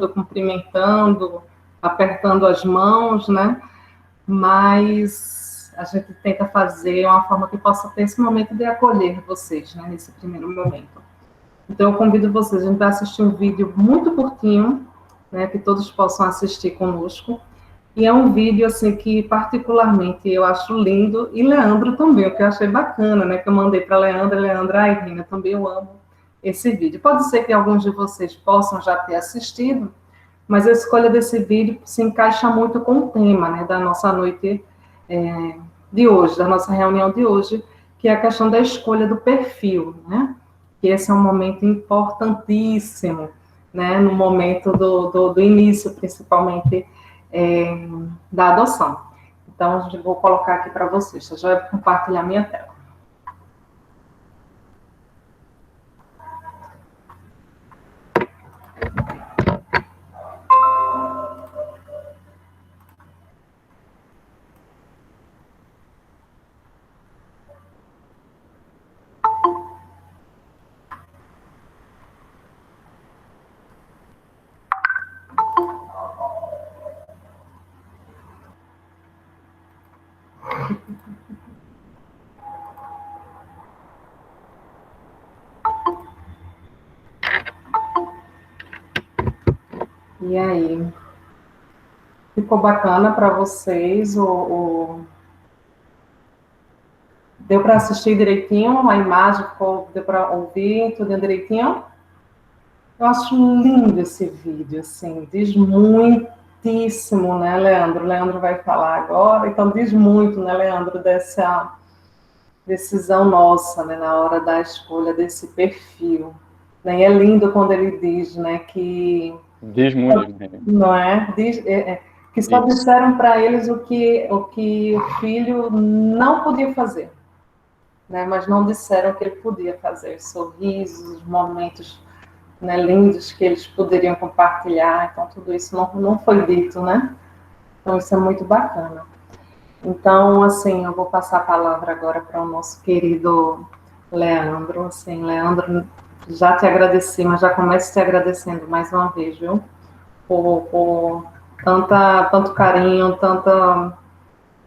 cumprimentando, apertando as mãos, né? Mas a gente tenta fazer uma forma que possa ter esse momento de acolher vocês, né, nesse primeiro momento. Então, eu convido vocês, a gente vai assistir um vídeo muito curtinho, né, que todos possam assistir conosco, e é um vídeo, assim, que particularmente eu acho lindo, e Leandro também, o que eu achei bacana, né, que eu mandei para Leandra, ai, Rina, também eu amo esse vídeo. Pode ser que alguns de vocês possam já ter assistido, mas a escolha desse vídeo se encaixa muito com o tema, né, da nossa noite de hoje, da nossa reunião de hoje, que é a questão da escolha do perfil, né? Que esse é um momento importantíssimo, né? No momento do início, principalmente, da adoção. Então, eu vou colocar aqui para vocês. Eu já vou compartilhar minha tela. E aí, ficou bacana para vocês? Deu para assistir direitinho? A imagem ficou, deu para ouvir tudo direitinho? Eu acho lindo esse vídeo, assim, diz muitíssimo, né, Leandro? Leandro vai falar agora, então diz muito, né, Leandro, dessa decisão nossa, né, na hora da escolha desse perfil. Né? E é lindo quando ele diz, né, que Diz muito, Reni. não é, que só Isso. disseram para eles o que o filho não podia fazer, né, mas não disseram que ele podia fazer, os sorrisos, os momentos, né, lindos que eles poderiam compartilhar. Então, tudo isso não foi dito, né? Então, isso é muito bacana. Então, assim, eu vou passar a palavra agora para o nosso querido Leandro. Assim, Leandro, já te agradeci, mas já começo te agradecendo mais uma vez, viu? Por tanto carinho, tanta.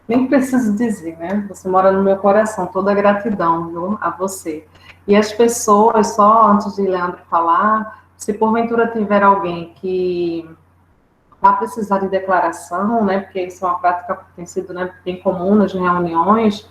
Nem preciso dizer, né? Você mora no meu coração, toda a gratidão, viu, a você. E as pessoas, só antes de Leandro falar, se porventura tiver alguém que vai precisar de declaração, né? Porque isso é uma prática que tem sido, né, bem comum nas reuniões,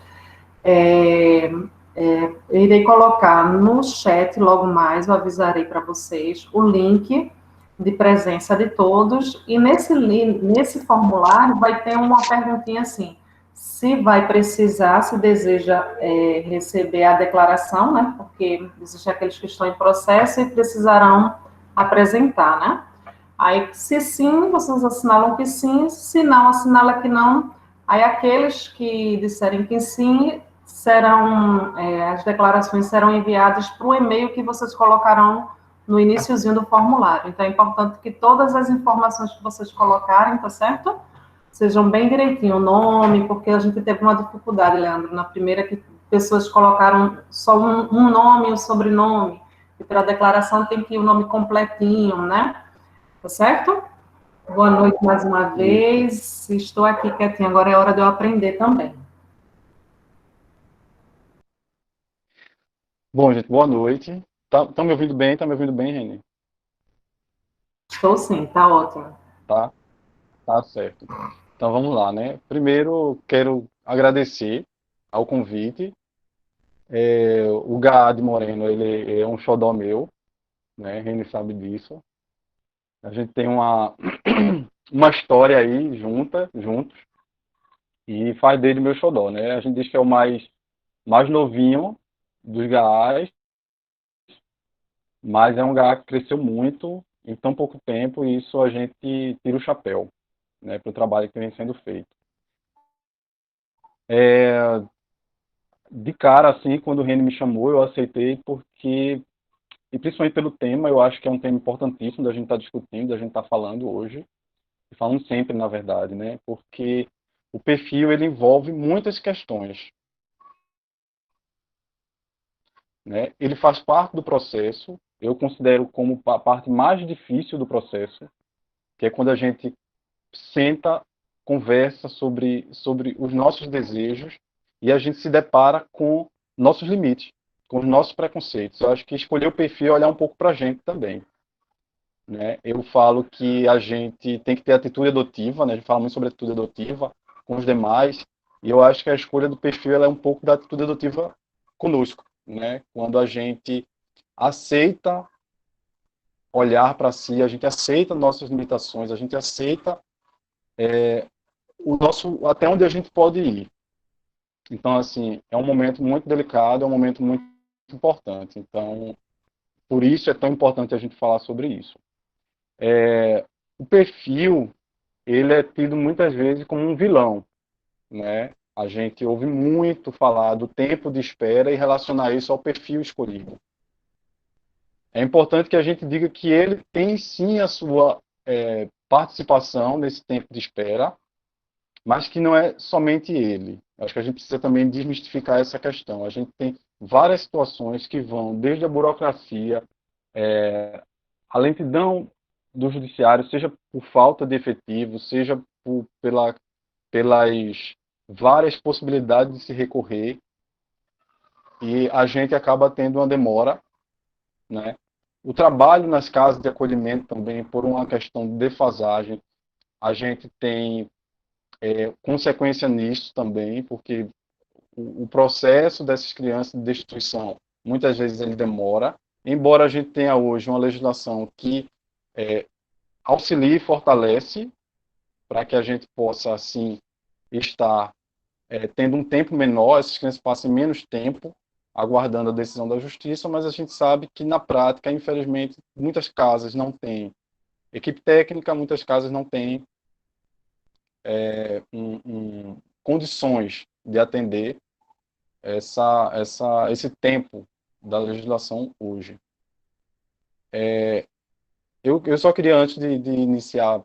irei colocar no chat logo mais, eu avisarei para vocês o link de presença de todos, e nesse formulário vai ter uma perguntinha assim, se vai precisar, se deseja receber a declaração, né, porque existem aqueles que estão em processo e precisarão apresentar, né. Aí, se sim, vocês assinalam que sim, se não, assinala que não. Aí, aqueles que disserem que sim, as declarações serão enviadas para o e-mail que vocês colocarão no iniciozinho do formulário. Então, é importante que todas as informações que vocês colocarem, tá certo? Sejam bem direitinho, o nome, porque a gente teve uma dificuldade, Leandro, na primeira que pessoas colocaram só um nome e um sobrenome, e para a declaração tem que ir o nome completinho, né? Tá certo? Boa noite mais uma vez. Estou aqui quietinha, agora é hora de eu aprender também. Bom, gente, boa noite. Tá me ouvindo bem? Tá me ouvindo bem, Reni? Estou sim, tá ótimo. Tá? Tá certo. Então vamos lá, né? Primeiro, quero agradecer ao convite. O Gaad Moreno, ele é um xodó meu, né? Reni sabe disso. A gente tem uma história aí juntos, e faz dele meu xodó, né? A gente diz que é o mais novinho dos Gaás, mas é um Gaá que cresceu muito em tão pouco tempo, e isso a gente tira o chapéu, né, para o trabalho que vem sendo feito. De cara, assim, quando o Reni me chamou, eu aceitei porque, e principalmente pelo tema, eu acho que é um tema importantíssimo da gente estar discutindo, da gente estar falando hoje, e falando sempre, na verdade, né, porque o perfil, ele envolve muitas questões, né, ele faz parte do processo, eu considero como a parte mais difícil do processo, que é quando a gente senta, conversa sobre os nossos desejos e a gente se depara com nossos limites, com os nossos preconceitos. Eu acho que escolher o perfil é olhar um pouco para a gente também, né? Eu falo que a gente tem que ter atitude adotiva, né? A gente fala muito sobre atitude adotiva com os demais, e eu acho que a escolha do perfil ela é um pouco da atitude adotiva conosco, né? Quando a gente aceita olhar para si, a gente aceita nossas limitações, a gente aceita o nosso até onde a gente pode ir. Então, assim, é um momento muito delicado, é um momento muito importante. Então, por isso é tão importante a gente falar sobre isso. O perfil, ele é tido muitas vezes como um vilão, né? A gente ouve muito falar do tempo de espera e relacionar isso ao perfil escolhido. É importante que a gente diga que ele tem sim a sua participação nesse tempo de espera, mas que não é somente ele. Acho que a gente precisa também desmistificar essa questão. A gente tem várias situações que vão desde a burocracia, a lentidão do judiciário, seja por falta de efetivo, seja pelas várias possibilidades de se recorrer, e a gente acaba tendo uma demora, né? O trabalho nas casas de acolhimento também, por uma questão de defasagem, a gente tem consequência nisso também, porque o processo dessas crianças de destituição, muitas vezes ele demora, embora a gente tenha hoje uma legislação que auxilia e fortalece para que a gente possa, assim, estar tendo um tempo menor, essas crianças passem menos tempo aguardando a decisão da justiça, mas a gente sabe que na prática, infelizmente, muitas casas não têm equipe técnica, muitas casas não têm condições de atender esse tempo da legislação hoje. Eu só queria, antes de iniciar,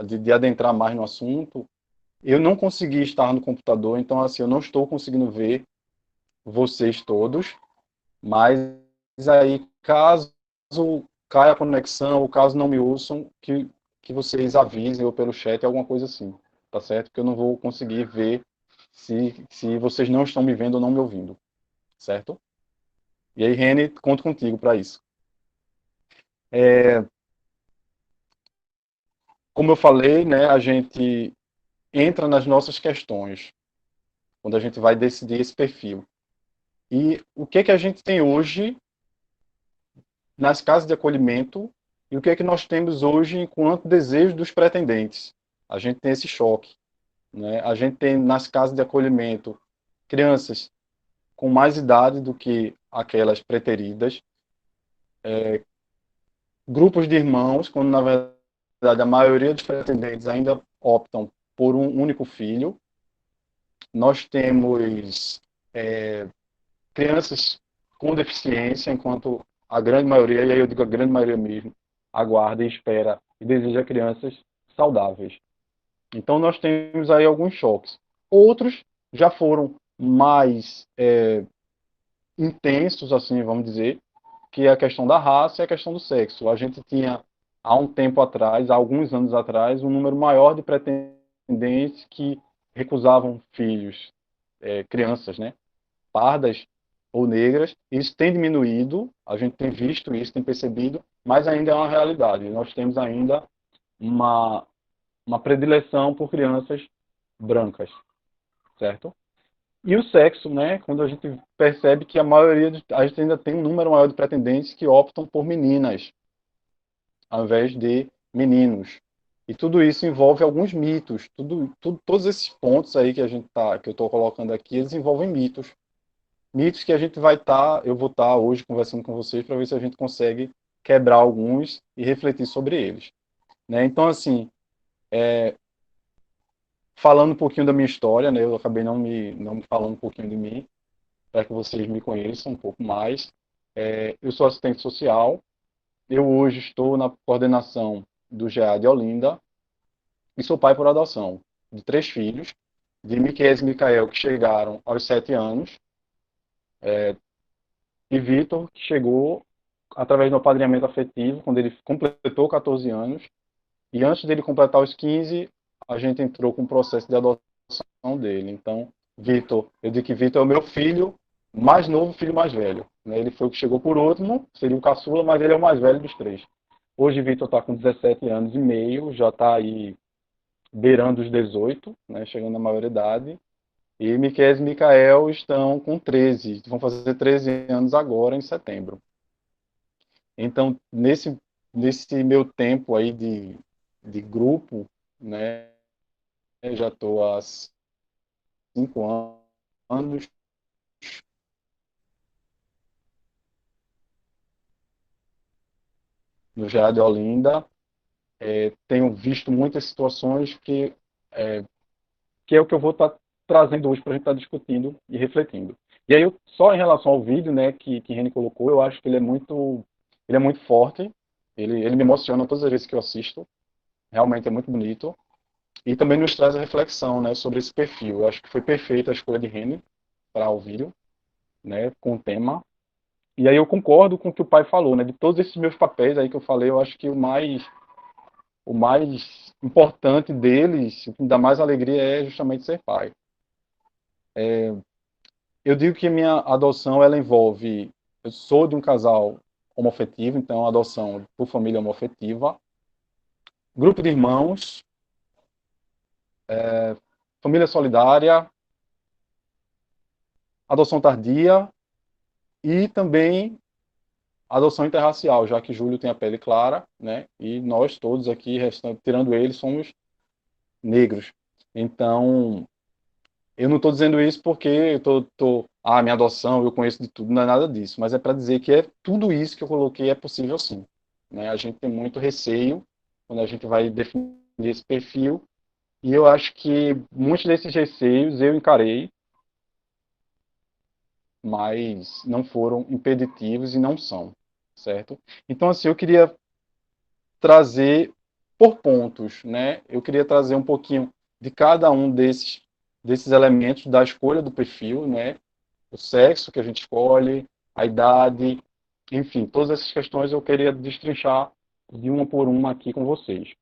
de adentrar mais no assunto, eu não consegui estar no computador, então assim, eu não estou conseguindo ver vocês todos, mas aí, caso caia a conexão, ou caso não me ouçam, que vocês avisem ou pelo chat, alguma coisa assim, tá certo? Porque eu não vou conseguir ver se vocês não estão me vendo ou não me ouvindo, certo? E aí, Reni, conto contigo para isso. Como eu falei, né, a gente entra nas nossas questões, quando a gente vai decidir esse perfil. E o que que a gente tem hoje nas casas de acolhimento e o que é que nós temos hoje enquanto desejo dos pretendentes. A gente tem esse choque, né? A gente tem nas casas de acolhimento crianças com mais idade do que aquelas preteridas, grupos de irmãos, quando na verdade a maioria dos pretendentes ainda optam por um único filho. Nós temos crianças com deficiência, enquanto a grande maioria, e aí eu digo a grande maioria mesmo, aguarda e espera e deseja crianças saudáveis. Então nós temos aí alguns choques. Outros já foram mais intensos, assim, vamos dizer, que é a questão da raça e a questão do sexo. A gente tinha, há um tempo atrás, há alguns anos atrás, um número maior de pretendentes que recusavam filhos, crianças, né, pardas ou negras. Isso tem diminuído, a gente tem visto isso, tem percebido, mas ainda é uma realidade. Nós temos ainda uma, uma predileção por crianças brancas, certo? E o sexo, né? Quando a gente percebe que a gente ainda tem um número maior de pretendentes que optam por meninas, ao invés de meninos. E tudo isso envolve alguns mitos. Todos esses pontos aí que eu estou colocando aqui, eles envolvem mitos. Mitos que a gente eu vou estar hoje conversando com vocês para ver se a gente consegue quebrar alguns e refletir sobre eles, né? Então, assim, falando um pouquinho da minha história, né? Eu acabei não me falando um pouquinho de mim, para que vocês me conheçam um pouco mais. Eu sou assistente social, eu hoje estou na coordenação do GA de Olinda e sou pai por adoção de 3 filhos, de Miquel e Micael, que chegaram aos 7 anos, e Vitor, que chegou através do apadrinhamento afetivo, quando ele completou 14 anos, e antes dele completar os 15, a gente entrou com o processo de adoção dele. Então, Vitor, eu digo que Vitor é o meu filho mais novo, filho mais velho. Né? Ele foi o que chegou por último, seria o caçula, mas ele é o mais velho dos três. Hoje, Vitor está com 17 anos e meio, já está aí beirando os 18, né? Chegando na maioridade. E Miquel e Micael estão com 13, vão fazer 13 anos agora, em setembro. Então, nesse meu tempo aí de grupo, né, eu já estou há 5 anos no GA de Olinda. Tenho visto muitas situações que é o que eu vou estar trazendo hoje para a gente estar discutindo e refletindo. E aí, só em relação ao vídeo, né, que Reni colocou, eu acho que ele é muito forte, ele me emociona todas as vezes que eu assisto, realmente é muito bonito, e também nos traz a reflexão, né, sobre esse perfil. Eu acho que foi perfeita a escolha de Reni para o vídeo, né, com o tema. E aí eu concordo com o que o pai falou, né, de todos esses meus papéis aí que eu falei, eu acho que o mais importante deles, o que me dá mais alegria é justamente ser pai. Eu digo que minha adoção, ela envolve, eu sou de um casal homoafetivo, então adoção por família homoafetiva, grupo de irmãos, família solidária, adoção tardia e também adoção interracial, já que Júlio tem a pele clara, né? E nós todos aqui, tirando ele, somos negros. Então, eu não estou dizendo isso porque minha adoção, eu conheço de tudo, não é nada disso, mas é para dizer que tudo isso que eu coloquei é possível sim. Né? A gente tem muito receio quando a gente vai definir esse perfil, e eu acho que muitos desses receios eu encarei, mas não foram impeditivos e não são, certo? Então, assim, eu queria trazer por pontos, né? Eu queria trazer um pouquinho de cada um desses elementos da escolha do perfil, né? O sexo que a gente escolhe, a idade, enfim, todas essas questões eu queria destrinchar de uma por uma aqui com vocês.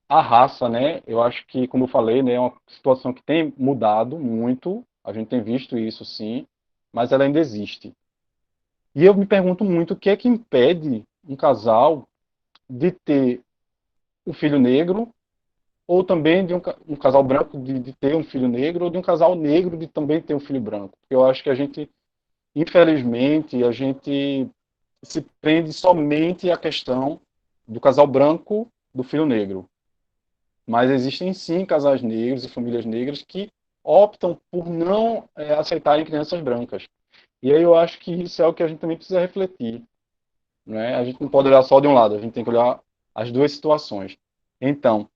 A raça, né? Eu acho que, como eu falei, né, é uma situação que tem mudado muito. A gente tem visto isso, sim, mas ela ainda existe. E eu me pergunto muito o que é que impede um casal de ter um filho negro, ou também de um casal branco de ter um filho negro, ou de um casal negro de também ter um filho branco. Eu acho que a gente, infelizmente, a gente se prende somente à questão do casal branco do filho negro. Mas existem sim casais negros e famílias negras que optam por não aceitarem crianças brancas. E aí eu acho que isso é o que a gente também precisa refletir. Né? A gente não pode olhar só de um lado, a gente tem que olhar as duas situações. Então,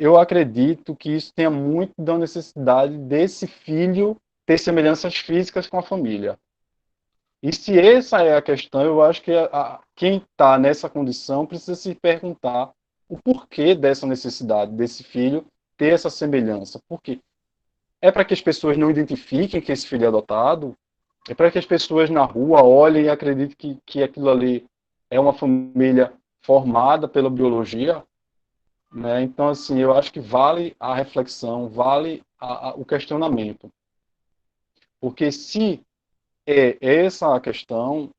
eu acredito que isso tenha muito da necessidade desse filho ter semelhanças físicas com a família. E se essa é a questão, eu acho que quem está nessa condição precisa se perguntar o porquê dessa necessidade desse filho ter essa semelhança. Por quê? É para que as pessoas não identifiquem que esse filho é adotado? É para que as pessoas na rua olhem e acreditem que aquilo ali é uma família formada pela biologia? Né? Então, assim, eu acho que vale a reflexão, vale o questionamento. Porque se é essa a questão,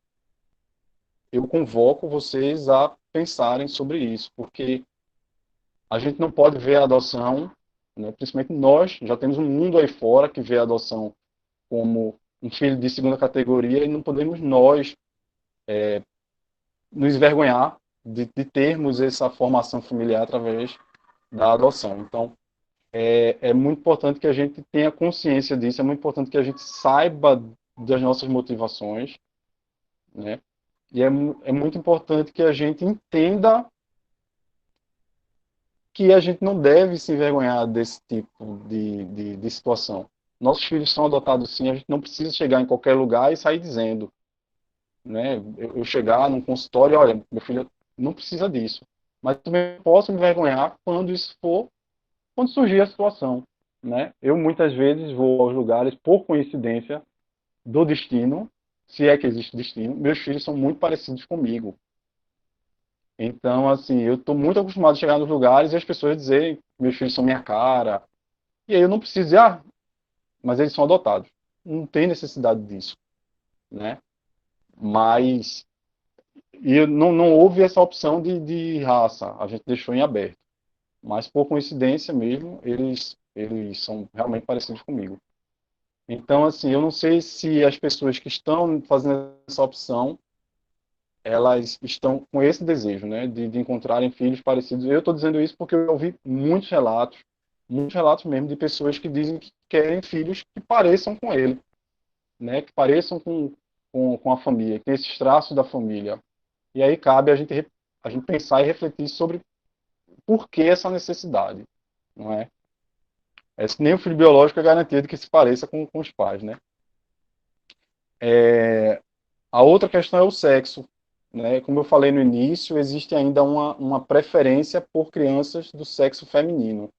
eu convoco vocês a pensarem sobre isso, porque a gente não pode ver a adoção, né, principalmente nós, já temos um mundo aí fora que vê a adoção como um filho de segunda categoria, e não podemos nós nos envergonhar de termos essa formação familiar através da adoção. Então, é muito importante que a gente tenha consciência disso, é muito importante que a gente saiba das nossas motivações, né? E é muito importante que a gente entenda que a gente não deve se envergonhar desse tipo de situação. Nossos filhos são adotados sim, a gente não precisa chegar em qualquer lugar e sair dizendo, né? Eu chegar num consultório, olha, meu filho não precisa disso. Mas também posso me envergonhar quando isso for, quando surgir a situação. né? Eu muitas vezes vou aos lugares por coincidência do destino, se é que existe destino. Meus filhos são muito parecidos comigo. Então, assim, eu estou muito acostumado a chegar nos lugares e as pessoas dizerem que meus filhos são minha cara. E aí eu não preciso dizer, mas eles são adotados. Não tem necessidade disso, né? Mas não houve essa opção de raça. A gente deixou em aberto. Mas por coincidência mesmo, eles são realmente parecidos comigo. Então, assim, eu não sei se as pessoas que estão fazendo essa opção, elas estão com esse desejo, né, de encontrarem filhos parecidos. Eu estou dizendo isso porque eu ouvi muitos relatos mesmo de pessoas que dizem que querem filhos que pareçam com ele, né, que pareçam com a família, que tem esses traços da família. E aí cabe a gente pensar e refletir sobre por que essa necessidade, não é? É que nem o filho biológico é garantido que se pareça com os pais, né? A outra questão é o sexo, né? Como eu falei no início, existe ainda uma preferência por crianças do sexo feminino.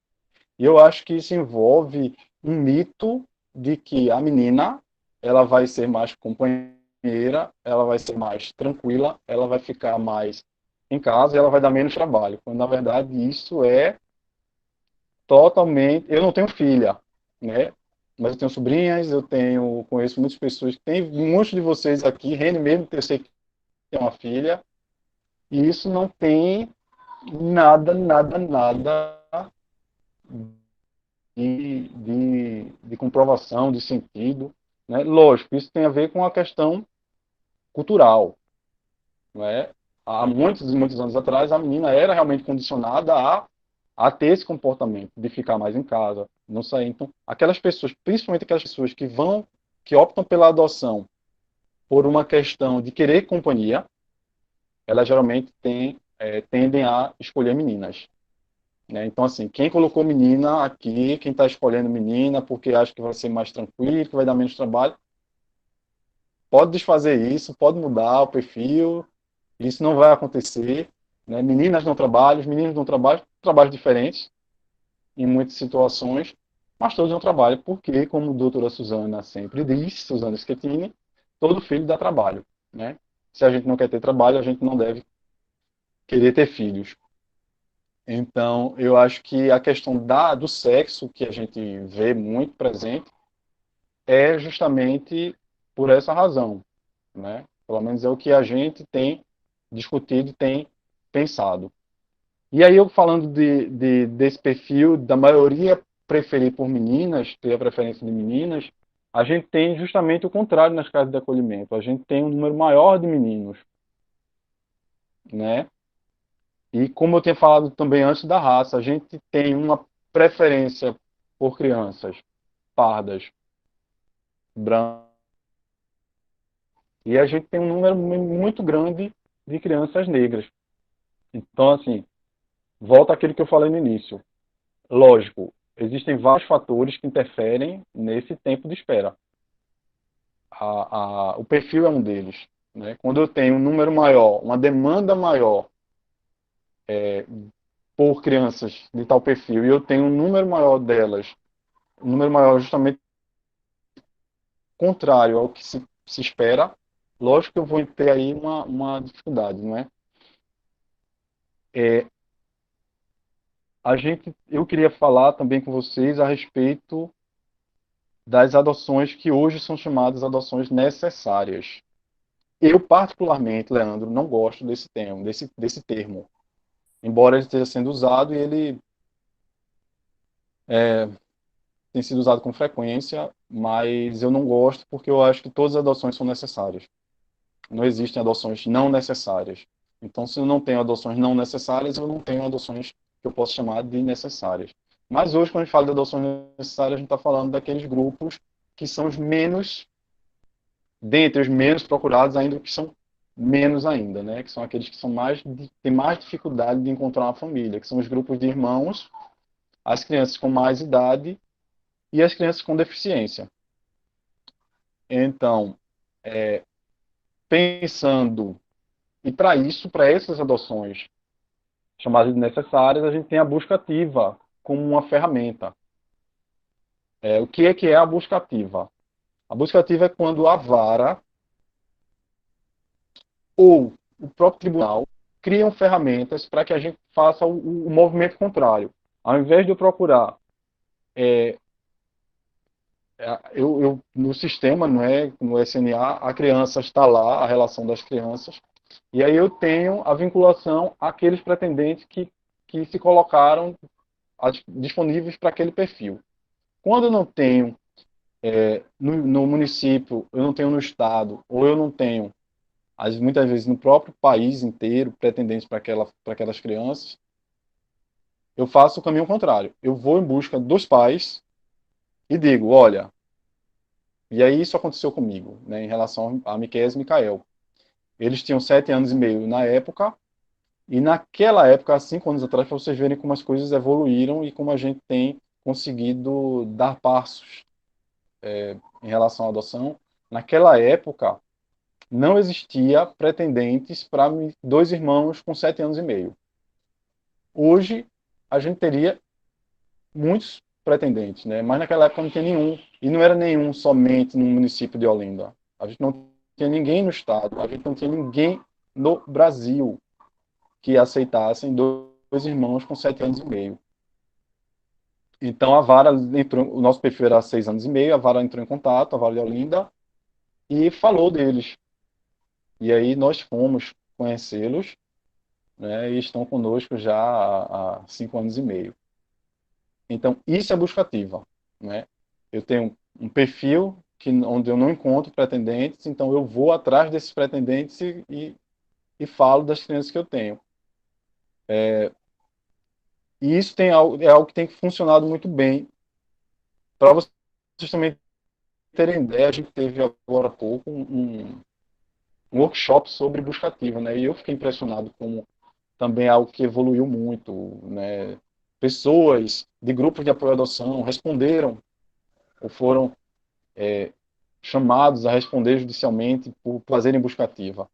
E eu acho que isso envolve um mito de que a menina ela vai ser mais companheira, ela vai ser mais tranquila, ela vai ficar mais em casa e ela vai dar menos trabalho. Quando na verdade isso é totalmente. Eu não tenho filha, né? Mas eu tenho sobrinhas, conheço muitas pessoas que têm, muitos de vocês aqui, Reni mesmo, que eu sei que tem uma filha, e isso não tem nada de comprovação, de sentido, né? Lógico, isso tem a ver com a questão cultural, né? Há muitos anos atrás, a menina era realmente condicionada a ter esse comportamento de ficar mais em casa, não sair. Então, aquelas pessoas, principalmente aquelas pessoas que optam pela adoção por uma questão de querer companhia, elas geralmente tendem a escolher meninas, né? Então, assim, quem colocou menina aqui, quem está escolhendo menina porque acha que vai ser mais tranquilo, que vai dar menos trabalho, pode desfazer isso, pode mudar o perfil, isso não vai acontecer, né? Meninas não trabalham, os meninos não trabalham, trabalhos diferentes em muitas situações, mas todos não trabalham porque, como a doutora Suzana sempre diz, Suzana Schettini, todo filho dá trabalho, né? Se a gente não quer ter trabalho, a gente não deve querer ter filhos. Então, eu acho que a questão do sexo, que a gente vê muito presente, é justamente por essa razão, né? Pelo menos é o que a gente tem discutido, tem pensado. E aí, eu falando desse perfil, da maioria preferir por meninas, ter a preferência de meninas, a gente tem justamente o contrário nas casas de acolhimento. A gente tem um número maior de meninos, né? E como eu tinha falado também antes da raça, a gente tem uma preferência por crianças pardas, brancas, e a gente tem um número muito grande de crianças negras. Então, assim, volta àquilo que eu falei no início. Lógico, existem vários fatores que interferem nesse tempo de espera. O perfil é um deles, né? Quando eu tenho um número maior, uma demanda maior por crianças de tal perfil, e eu tenho um número maior delas, um número maior justamente contrário ao que se espera, lógico que eu vou ter aí uma dificuldade, não é? É, eu queria falar também com vocês a respeito das adoções que hoje são chamadas adoções necessárias. Eu, particularmente, Leandro, não gosto desse termo. Embora ele esteja sendo usado e ele tem sido usado com frequência, mas eu não gosto porque eu acho que todas as adoções são necessárias. Não existem adoções não necessárias. Então, se eu não tenho adoções não necessárias, eu não tenho adoções que eu posso chamar de necessárias. Mas hoje, quando a gente fala de adoções necessárias, a gente está falando daqueles grupos que são os menos, dentre os menos procurados, ainda que são menos ainda, né? Que são aqueles que têm mais dificuldade de encontrar uma família, que são os grupos de irmãos, as crianças com mais idade e as crianças com deficiência. Então, pensando, e para isso, para essas adoções chamadas de necessárias, a gente tem a busca ativa como uma ferramenta. O que é a busca ativa? A busca ativa é quando a vara ou o próprio tribunal criam ferramentas para que a gente faça o movimento contrário. Ao invés de eu procurar, no sistema, não é, no SNA, a criança está lá, a relação das crianças, e aí eu tenho a vinculação àqueles pretendentes que se colocaram disponíveis para aquele perfil. Quando eu não tenho no município, eu não tenho no estado, ou eu não tenho, muitas vezes no próprio país inteiro, pretendentes para aquelas crianças, eu faço o caminho contrário. Eu vou em busca dos pais e digo, olha, e aí isso aconteceu comigo, né, em relação a Miqueias e Micael. Eles tinham 7 anos e meio na época, e naquela época, há 5 anos atrás, para vocês verem como as coisas evoluíram e como a gente tem conseguido dar passos em relação à adoção, naquela época não existia pretendentes para dois irmãos com 7 anos e meio. Hoje a gente teria muitos pretendentes, né? Mas naquela época não tinha nenhum. E não era nenhum somente no município de Olinda. A gente não tinha ninguém no estado, a gente não tinha ninguém no Brasil que aceitassem dois irmãos com 7 anos e meio. Então a vara entrou, o nosso perfil era 6 anos e meio, a vara entrou em contato, a vara de Olinda, e falou deles. E aí nós fomos conhecê-los, né, e estão conosco já há 5 anos e meio. Então, isso é busca ativa, né? Eu tenho um perfil onde eu não encontro pretendentes, então eu vou atrás desses pretendentes e falo das crianças que eu tenho. E isso é algo que tem funcionado muito bem. Para vocês também terem ideia, a gente teve agora há pouco um workshop sobre busca ativa, né? E eu fiquei impressionado com também é algo que evoluiu muito, né? Pessoas de grupos de apoio à adoção responderam ou foram chamados a responder judicialmente por fazerem busca ativa.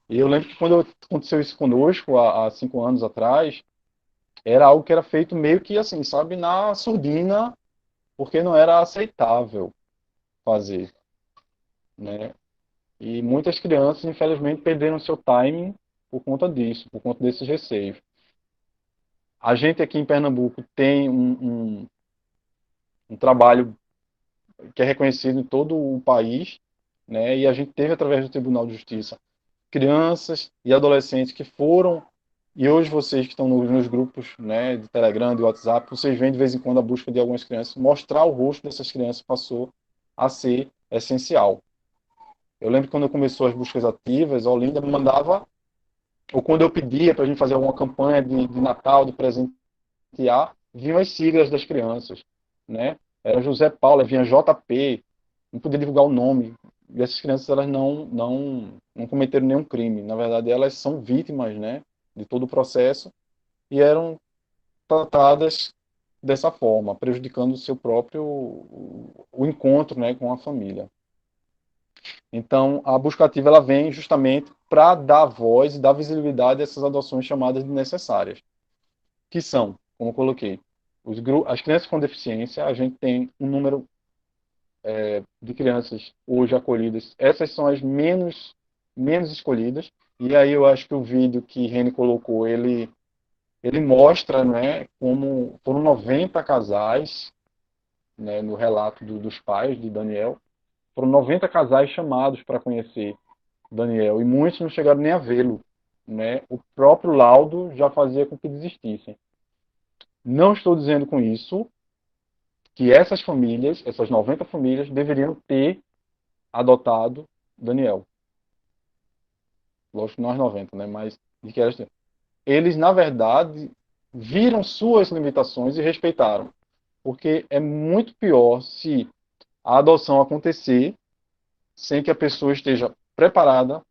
E eu lembro que quando aconteceu isso conosco, há 5 anos atrás, era algo que era feito meio que assim, sabe, na surdina, porque não era aceitável fazer, né? E muitas crianças, infelizmente, perderam seu timing por conta disso, por conta desses receios. A gente aqui em Pernambuco tem um trabalho que é reconhecido em todo o país, né? E a gente teve, através do Tribunal de Justiça, crianças e adolescentes que foram, e hoje vocês que estão nos grupos, né, de Telegram, de WhatsApp, vocês veem de vez em quando a busca de algumas crianças, mostrar o rosto dessas crianças passou a ser essencial. Eu lembro que quando começou as buscas ativas, a Olinda me mandava, ou quando eu pedia para a gente fazer alguma campanha de Natal, de presentear, vinham as siglas das crianças, né? Era José Paulo, vinha JP, não podia divulgar o nome. E essas crianças, elas não cometeram nenhum crime. Na verdade, elas são vítimas, né, de todo o processo e eram tratadas dessa forma, prejudicando o seu próprio o encontro, né, com a família. Então, a busca ativa ela vem justamente para dar voz e dar visibilidade a essas adoções chamadas de necessárias, que são, como eu coloquei, as crianças com deficiência. A gente tem um número de crianças hoje acolhidas. Essas são as menos escolhidas. E aí eu acho que o vídeo que Reni colocou, ele mostra, né, como foram 90 casais, né, no relato dos pais de Daniel, foram 90 casais chamados para conhecer Daniel, e muitos não chegaram nem a vê-lo, né? O próprio laudo já fazia com que desistissem. Não estou dizendo com isso que essas famílias, essas 90 famílias, deveriam ter adotado Daniel. Lógico que nós 90, né? Mas de que eles, na verdade, viram suas limitações e respeitaram. Porque é muito pior se a adoção acontecer sem que a pessoa esteja preparada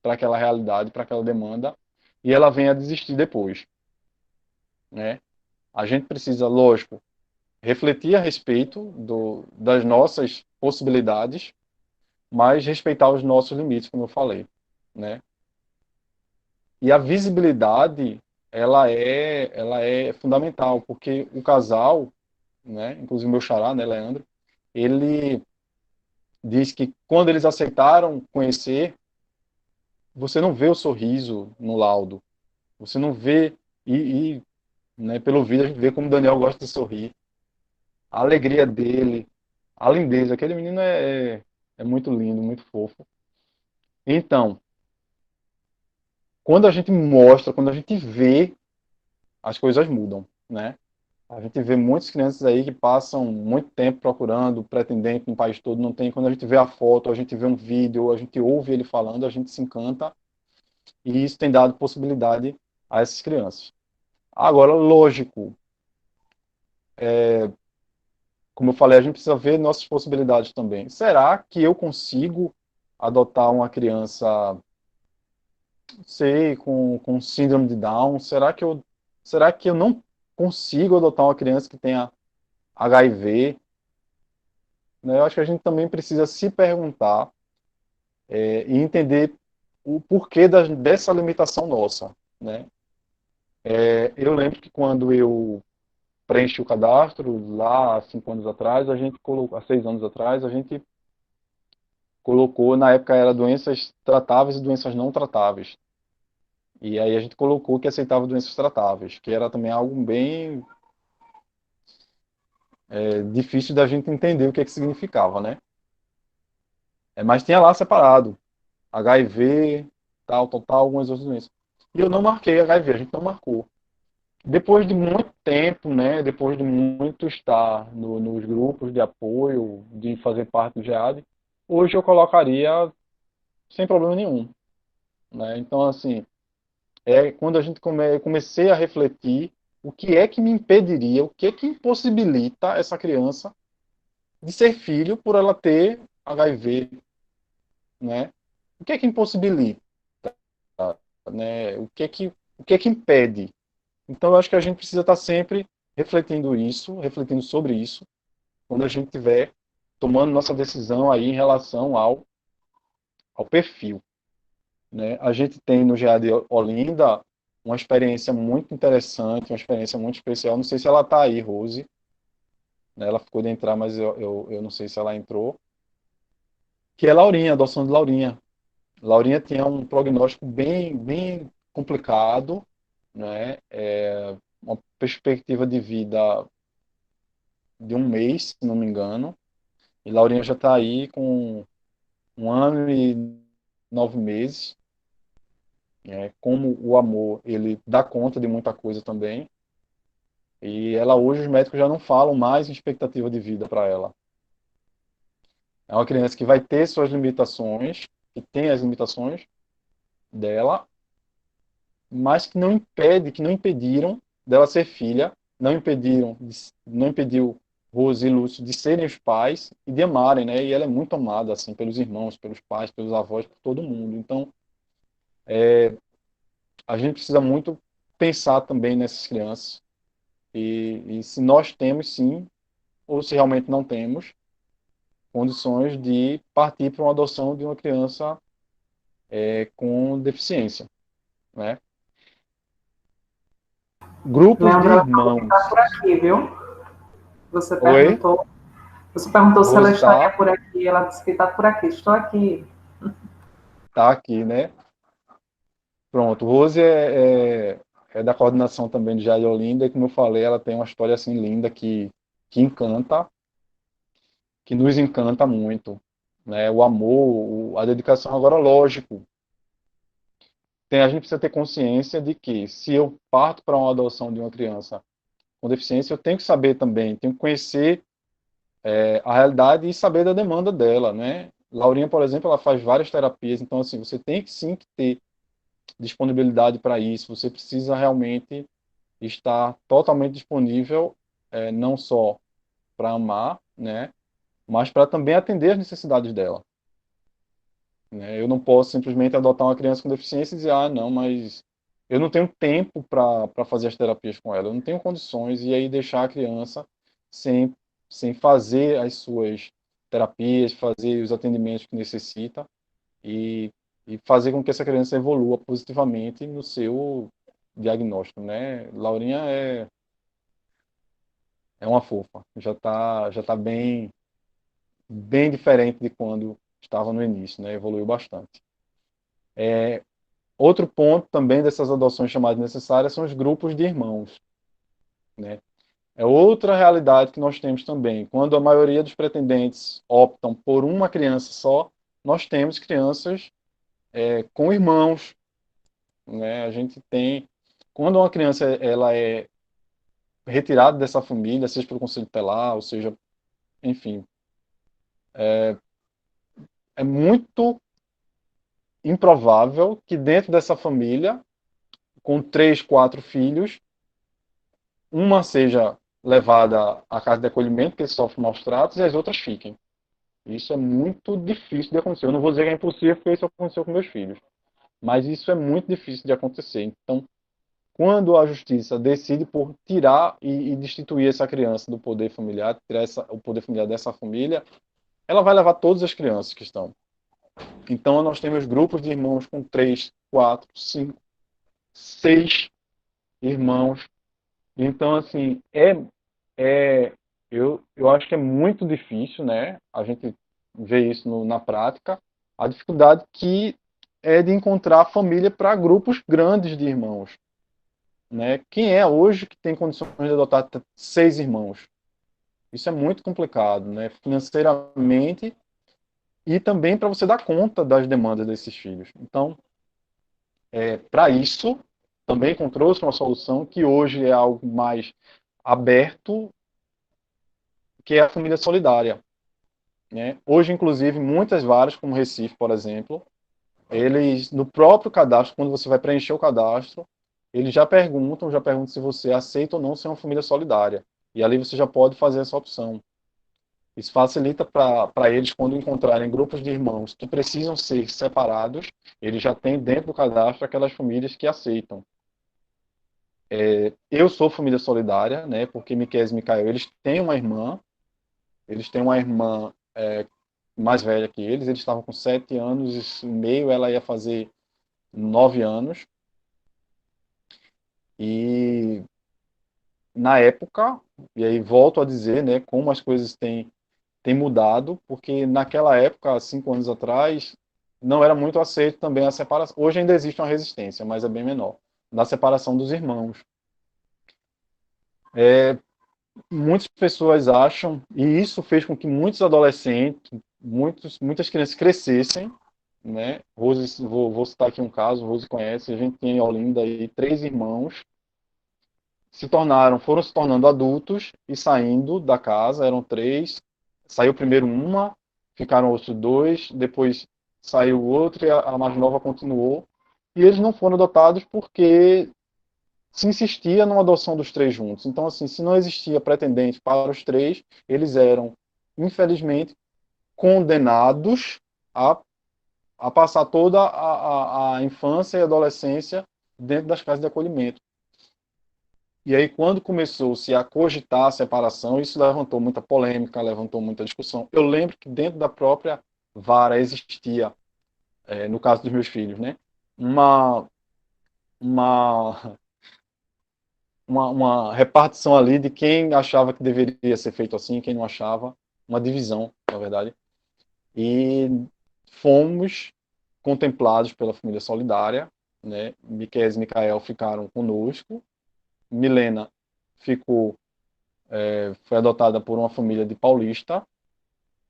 para aquela realidade, para aquela demanda, e ela venha a desistir depois, né? A gente precisa, lógico, refletir a respeito das nossas possibilidades, mas respeitar os nossos limites, como eu falei, né? E a visibilidade, ela é fundamental, porque o casal, né? Inclusive meu xará, né, Leandro, ele diz que quando eles aceitaram conhecer, você não vê o sorriso no laudo, você não vê, né, pelo vídeo a gente vê como o Daniel gosta de sorrir, a alegria dele, a lindeza, aquele menino é muito lindo, muito fofo. Então, quando a gente mostra, quando a gente vê, as coisas mudam, né? A gente vê muitas crianças aí que passam muito tempo procurando pretendente no país todo, não tem. Quando a gente vê a foto, a gente vê um vídeo, a gente ouve ele falando, a gente se encanta e isso tem dado possibilidade a essas crianças. Agora, lógico, como eu falei, a gente precisa ver nossas possibilidades também. Será que eu consigo adotar uma criança, sei, com síndrome de Down? Será que eu não consigo adotar uma criança que tenha HIV? Né? Eu acho que a gente também precisa se perguntar e entender o porquê dessa limitação nossa, né? Eu lembro que quando eu preenchi o cadastro lá há 5 anos atrás, a gente colocou, há 6 anos atrás, a gente colocou, na época era doenças tratáveis e doenças não tratáveis. E aí a gente colocou que aceitava doenças tratáveis, que era também algo bem difícil da gente entender o que significava, né? Mas tinha lá separado, HIV, tal, algumas outras doenças. E eu não marquei HIV, a gente não marcou. Depois de muito tempo, né, depois de muito estar nos grupos de apoio, de fazer parte do GEAD, hoje eu colocaria sem problema nenhum, né? Então, assim, quando a gente comecei a refletir o que é que me impediria, o que é que impossibilita essa criança de ser filho por ela ter HIV, né? O que é que impossibilita, né? O que é que impede? Então, eu acho que a gente precisa estar sempre refletindo sobre isso, quando a gente estiver tomando nossa decisão aí em relação ao perfil, né? A gente tem no GA de Olinda uma experiência muito interessante, uma experiência muito especial. Não sei se ela está aí, Rose, né? Ela ficou de entrar, mas eu não sei se ela entrou. Que é Laurinha, a adoção de Laurinha. Laurinha tinha um prognóstico bem complicado, né? Uma perspectiva de vida de 1 mês, se não me engano. E Laurinha já está aí com 1 ano e 9 meses. Como o amor, ele dá conta de muita coisa também. E ela hoje, os médicos já não falam mais em expectativa de vida para ela. É uma criança que vai ter suas limitações, que tem as limitações dela, mas que não impediram dela ser filha, não impediu Rose e Lúcio de serem os pais e de amarem, né? E ela é muito amada assim pelos irmãos, pelos pais, pelos avós, por todo mundo. Então, a gente precisa muito pensar também nessas crianças e se nós temos sim ou se realmente não temos condições de partir para uma adoção de uma criança com deficiência, né? Grupos de Leandro, ela falou que está irmãos. por aqui, viu? Você Oi? perguntou. Você perguntou se ela Rose estaria tá, por aqui. Ela disse que está por aqui. Estou aqui. tá aqui, né? Pronto. Rose é da coordenação também de Jardim Olinda, e como eu falei, ela tem uma história assim linda que encanta, que nos encanta muito, né? O amor, a dedicação. Agora, lógico, a gente precisa ter consciência de que se eu parto para uma adoção de uma criança com deficiência, eu tenho que saber também, tenho que conhecer a realidade e saber da demanda dela, né? Laurinha, por exemplo, ela faz várias terapias, então assim, você tem que sim que ter disponibilidade para isso, você precisa realmente estar totalmente disponível, não só para amar, né, mas para também atender as necessidades dela. Né? Eu não posso simplesmente adotar uma criança com deficiência e dizer, ah, não, mas eu não tenho tempo para fazer as terapias com ela, eu não tenho condições, e aí deixar a criança sem, sem fazer as suas terapias, fazer os atendimentos que necessita e, e fazer com que essa criança evolua positivamente no seu diagnóstico, né? Laurinha É uma fofa. Já tá bem diferente de quando estava no início, né? Evoluiu bastante. Outro ponto também dessas adoções chamadas necessárias são os grupos de irmãos, né? É outra realidade que nós temos também. Quando a maioria dos pretendentes optam por uma criança só, nós temos crianças com irmãos, né? A gente tem, quando uma criança ela é retirada dessa família, seja pelo conselho tutelar, ou seja, enfim, é muito improvável que dentro dessa família, com três, quatro filhos, uma seja levada à casa de acolhimento, que sofre maus tratos, e as outras fiquem. Isso é muito difícil de acontecer. Eu não vou dizer que é impossível, porque isso aconteceu com meus filhos. Mas isso é muito difícil de acontecer. Então, quando a justiça decide por tirar e destituir essa criança do poder familiar, tirar o poder familiar dessa família, ela vai levar todas as crianças que estão. Então, nós temos grupos de irmãos com três, quatro, cinco, seis irmãos. Então, assim, é, eu acho que é muito difícil, né? A gente vê isso na prática, a dificuldade que é de encontrar família para grupos grandes de irmãos, né? Quem é hoje que tem condições de adotar seis irmãos? Isso é muito complicado, né? Financeiramente e também para você dar conta das demandas desses filhos. Então, para isso, também encontrou-se uma solução que hoje é algo mais aberto, que é a família solidária, né? Hoje, inclusive, muitas varas, como Recife, por exemplo, eles, no próprio cadastro, quando você vai preencher o cadastro, eles já perguntam se você aceita ou não ser uma família solidária. E ali você já pode fazer essa opção. Isso facilita para eles, quando encontrarem grupos de irmãos que precisam ser separados, eles já têm dentro do cadastro aquelas famílias que aceitam. Eu sou família solidária, né? Porque Miquel e Micael, eles têm uma irmã mais velha que eles estavam com 7 anos e meio, ela ia fazer 9 anos. E na época, e aí volto a dizer, né, como as coisas têm mudado, porque naquela época, há 5 anos atrás, não era muito aceito também a separação. Hoje ainda existe uma resistência, mas é bem menor, da separação dos irmãos. Muitas pessoas acham, e isso fez com que muitos adolescentes, muitas crianças crescessem, né? Rose, vou citar aqui um caso, Rose conhece, a gente tem em Olinda aí 3 irmãos, foram se tornando adultos e saindo da casa, eram 3, saiu primeiro uma, ficaram outros 2, depois saiu outro e a mais nova continuou, e eles não foram adotados porque se insistia numa adoção dos 3 juntos. Então, assim, se não existia pretendente para os 3, eles eram, infelizmente, condenados a, a passar toda a infância e adolescência dentro das casas de acolhimento. E aí, quando começou-se a cogitar a separação, isso levantou muita polêmica, levantou muita discussão. Eu lembro que dentro da própria vara existia, no caso dos meus filhos, né, uma, uma, uma repartição ali de quem achava que deveria ser feito assim, quem não achava, uma divisão, na verdade. E fomos contemplados pela família solidária, né? Miquel e Micael ficaram conosco, Milena ficou, foi adotada por uma família de Paulista.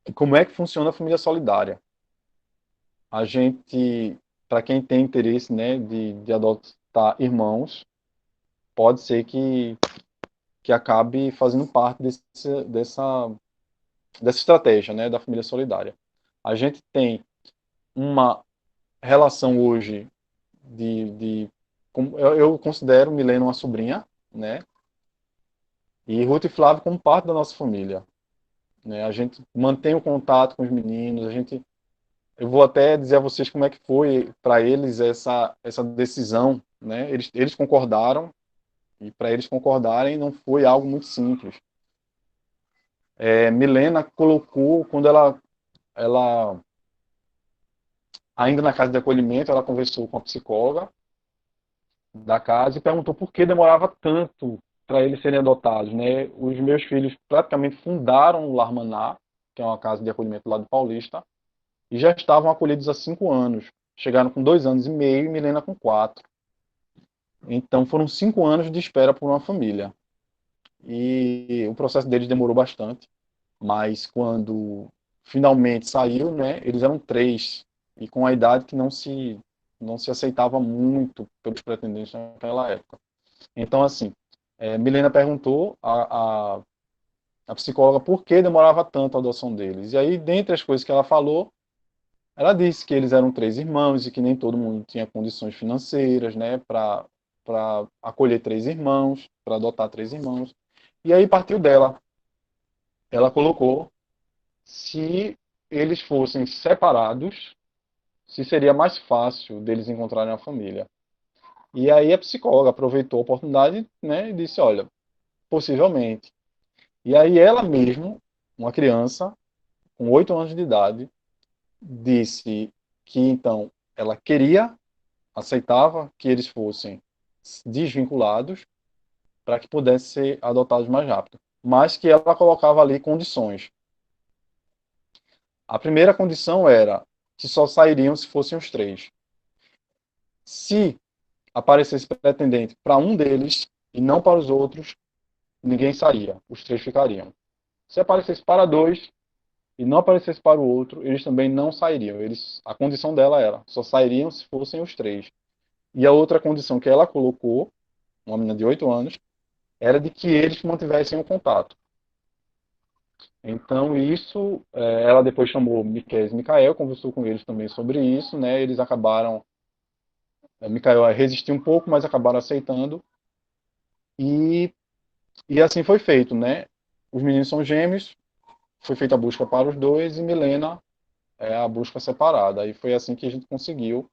E como é que funciona a família solidária? A gente, para quem tem interesse, né, de adotar irmãos, pode ser que acabe fazendo parte dessa estratégia, né, da família solidária. A gente tem uma relação hoje eu considero Milena uma sobrinha, né, e Ruth e Flávio como parte da nossa família, né. A gente mantém o contato com os meninos, eu vou até dizer a vocês como é que foi para eles essa decisão, né. Eles concordaram, e para eles concordarem não foi algo muito simples. Milena colocou, quando ela ainda na casa de acolhimento, ela conversou com a psicóloga da casa e perguntou por que demorava tanto para eles serem adotados, né? Os meus filhos praticamente fundaram o Lar Maná, que é uma casa de acolhimento lá do Paulista, e já estavam acolhidos há 5 anos. Chegaram com 2 anos e meio e Milena com 4. Então foram 5 anos de espera por uma família. E o processo deles demorou bastante, mas quando finalmente saiu, né, eles eram 3, e com a idade que não se aceitava muito pelos pretendentes naquela época. Então, assim, Milena perguntou a psicóloga por que demorava tanto a adoção deles. E aí, dentre as coisas que ela falou, ela disse que eles eram 3 irmãos e que nem todo mundo tinha condições financeiras, né, para acolher 3 irmãos, para adotar 3 irmãos. E aí partiu dela. Ela colocou se eles fossem separados, se seria mais fácil deles encontrarem a família. E aí a psicóloga aproveitou a oportunidade, né, e disse, olha, possivelmente. E aí ela mesma, uma criança com 8 anos de idade, disse que então ela queria, aceitava que eles fossem desvinculados para que pudessem ser adotados mais rápido, mas que ela colocava ali condições. A primeira condição era que só sairiam se fossem os 3. Se aparecesse pretendente para um deles e não para os outros, ninguém saía, os 3 ficariam. Se aparecesse para 2 e não aparecesse para o outro, eles também não sairiam. A condição dela era, só sairiam se fossem os 3. E a outra condição que ela colocou, uma menina de 8 anos, era de que eles mantivessem o contato. Então, isso, ela depois chamou Miquel e Micael, conversou com eles também sobre isso, né? Eles acabaram, Micael resistiu um pouco, mas acabaram aceitando. E, e assim foi feito, né? Os meninos são gêmeos, foi feita a busca para os dois, e Milena é a busca separada. Aí foi assim que a gente conseguiu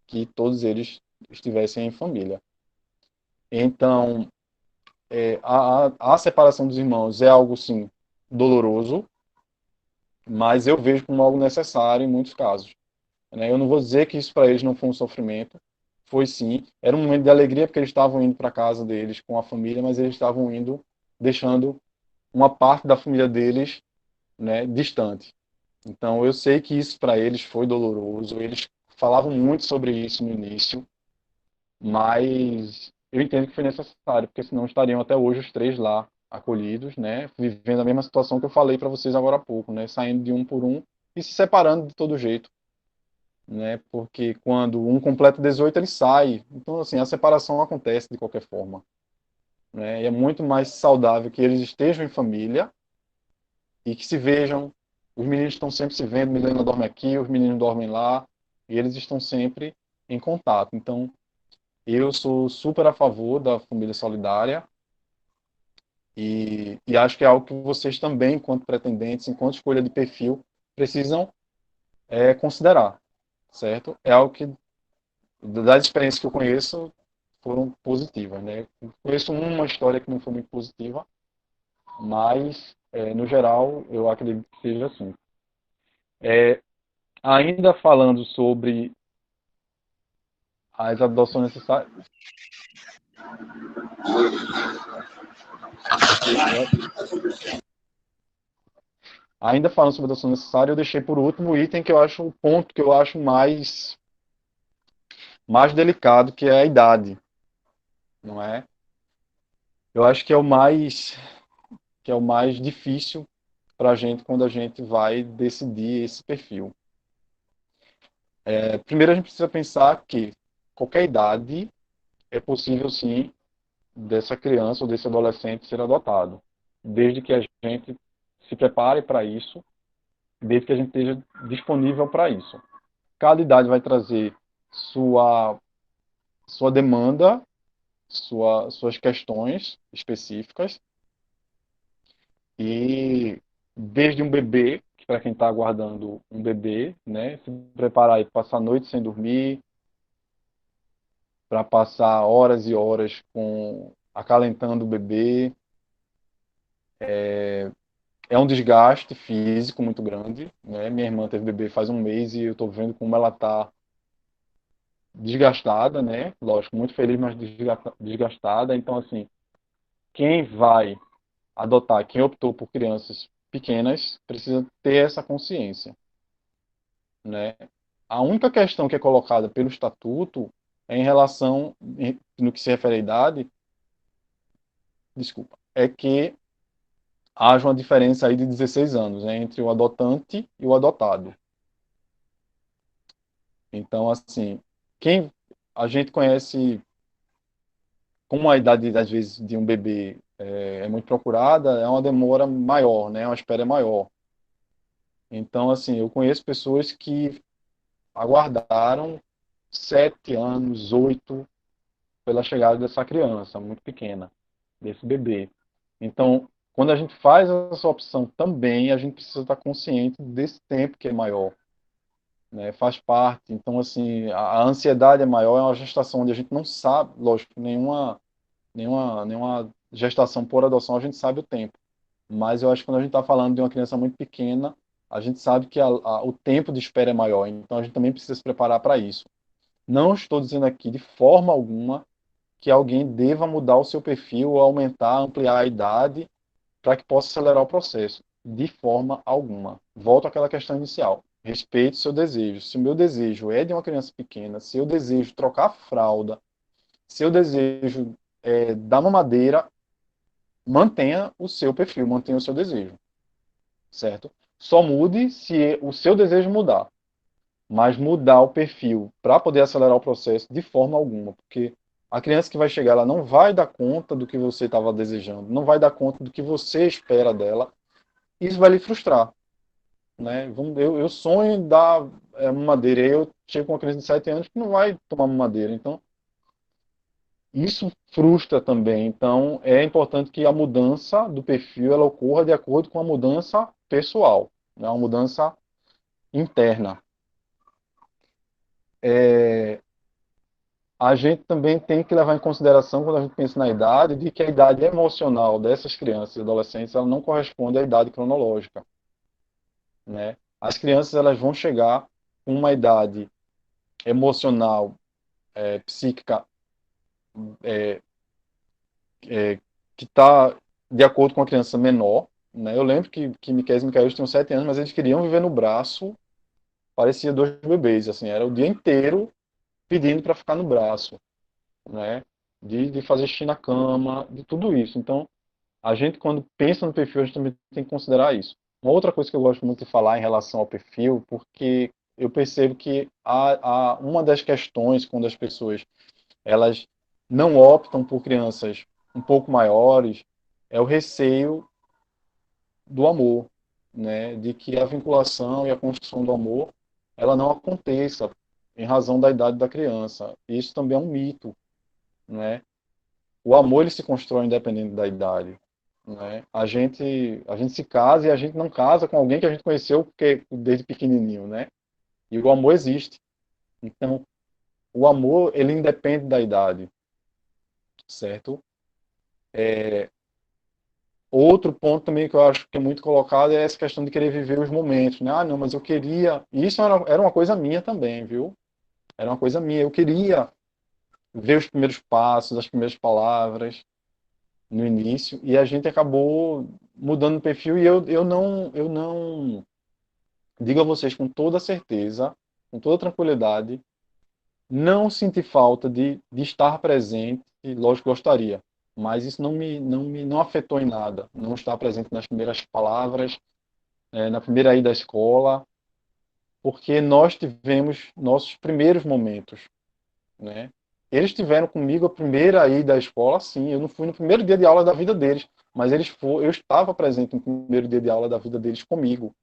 que todos eles estivessem em família. Então, a separação dos irmãos é algo, sim, doloroso, mas eu vejo como algo necessário em muitos casos, né? Eu não vou dizer que isso para eles não foi um sofrimento, foi sim. Era um momento de alegria porque eles estavam indo para a casa deles com a família, mas eles estavam indo, deixando uma parte da família deles, né, distante. Então eu sei que isso para eles foi doloroso, eles falavam muito sobre isso no início, mas eu entendo que foi necessário, porque senão estariam até hoje os 3 lá acolhidos, né, vivendo a mesma situação que eu falei para vocês agora há pouco, né, saindo de um por um e se separando de todo jeito, né, porque quando um completa 18 ele sai. Então assim, a separação acontece de qualquer forma, né, e é muito mais saudável que eles estejam em família e que se vejam. Os meninos estão sempre se vendo, Milena dorme aqui, os meninos dormem lá, e eles estão sempre em contato. Então, eu sou super a favor da família solidária e acho que é algo que vocês também, enquanto pretendentes, enquanto escolha de perfil, precisam considerar, certo? É algo que, das experiências que eu conheço, foram positivas, né? Eu conheço uma história que não foi muito positiva, mas, no geral, eu acredito que seja assim. É, ainda falando sobre as adoções necessárias. Ainda falando sobre adoção necessária, eu deixei por último o item que eu acho o ponto que eu acho mais delicado, que é a idade, não é? Eu acho que é o mais difícil para a gente quando a gente vai decidir esse perfil. Primeiro a gente precisa pensar que qualquer idade é possível sim dessa criança ou desse adolescente ser adotado, desde que a gente se prepare para isso, desde que a gente esteja disponível para isso. Cada idade vai trazer sua demanda, suas questões específicas, e desde um bebê, que para quem está aguardando um bebê, né, se preparar e passar a noite sem dormir, para passar horas e horas acalentando o bebê, é um desgaste físico muito grande, né? Minha irmã teve bebê faz um mês e eu estou vendo como ela está desgastada, né? Lógico, muito feliz, mas desgastada. Então, assim, quem vai adotar, quem optou por crianças pequenas, precisa ter essa consciência, né? A única questão que é colocada pelo estatuto é em relação, no que se refere à idade, desculpa, é que haja uma diferença aí de 16 anos, né, entre o adotante e o adotado. Então, assim, quem a gente conhece, como a idade, às vezes, de um bebê é muito procurada, é uma demora maior, né, uma espera maior. Então, assim, eu conheço pessoas que aguardaram 7 anos, 8, pela chegada dessa criança, muito pequena, desse bebê. Então, quando a gente faz essa opção também, a gente precisa estar consciente desse tempo que é maior, né? Faz parte. Então, assim, a ansiedade é maior, é uma gestação onde a gente não sabe, lógico, nenhuma gestação por adoção a gente sabe o tempo. Mas eu acho que quando a gente está falando de uma criança muito pequena, a gente sabe que o tempo de espera é maior. Então, a gente também precisa se preparar para isso. Não estou dizendo aqui de forma alguma que alguém deva mudar o seu perfil, aumentar, ampliar a idade para que possa acelerar o processo. De forma alguma. Volto àquela questão inicial. Respeite o seu desejo. Se o meu desejo é de uma criança pequena, se eu desejo trocar a fralda, se eu desejo dar mamadeira, mantenha o seu perfil, mantenha o seu desejo, certo? Só mude se o seu desejo mudar, mas mudar o perfil para poder acelerar o processo de forma alguma, porque a criança que vai chegar, ela não vai dar conta do que você estava desejando, não vai dar conta do que você espera dela, isso vai lhe frustrar, né? Eu sonho em dar mamadeira, e eu chego com uma criança de 7 anos que não vai tomar mamadeira, então isso frustra também. Então é importante que a mudança do perfil ela ocorra de acordo com a mudança pessoal, né? Uma mudança interna. É, a gente também tem que levar em consideração, quando a gente pensa na idade, de que a idade emocional dessas crianças e adolescentes ela não corresponde à idade cronológica, né? As crianças elas vão chegar com uma idade emocional, psíquica, que está de acordo com a criança menor, né? Eu lembro que Miquel e Micael tinham 7 anos, mas eles queriam viver no braço, parecia dois bebês, assim, era o dia inteiro pedindo para ficar no braço, né? De fazer xixi na cama, de tudo isso. Então, a gente, quando pensa no perfil, a gente também tem que considerar isso. Uma outra coisa que eu gosto muito de falar em relação ao perfil, porque eu percebo que uma das questões quando as pessoas elas não optam por crianças um pouco maiores é o receio do amor, né? De que a vinculação e a construção do amor ela não aconteça em razão da idade da criança. Isso também é um mito, né? O amor ele se constrói independente da idade, né? A gente se casa e a gente não casa com alguém que a gente conheceu desde pequenininho, né? E o amor existe. Então, o amor ele independe da idade, certo? Outro ponto também que eu acho que é muito colocado é essa questão de querer viver os momentos, né? Ah, não, mas eu queria. E isso era uma coisa minha também, viu? Era uma coisa minha. Eu queria ver os primeiros passos, as primeiras palavras no início, e a gente acabou mudando o perfil. E eu não digo a vocês com toda certeza, com toda tranquilidade, não senti falta de estar presente, e lógico que gostaria, mas isso não afetou em nada, não estar presente nas primeiras palavras, na primeira ida à escola, porque nós tivemos nossos primeiros momentos, né? Eles tiveram comigo a primeira ida à escola, sim, eu não fui no primeiro dia de aula da vida deles, mas eu estava presente no primeiro dia de aula da vida deles comigo,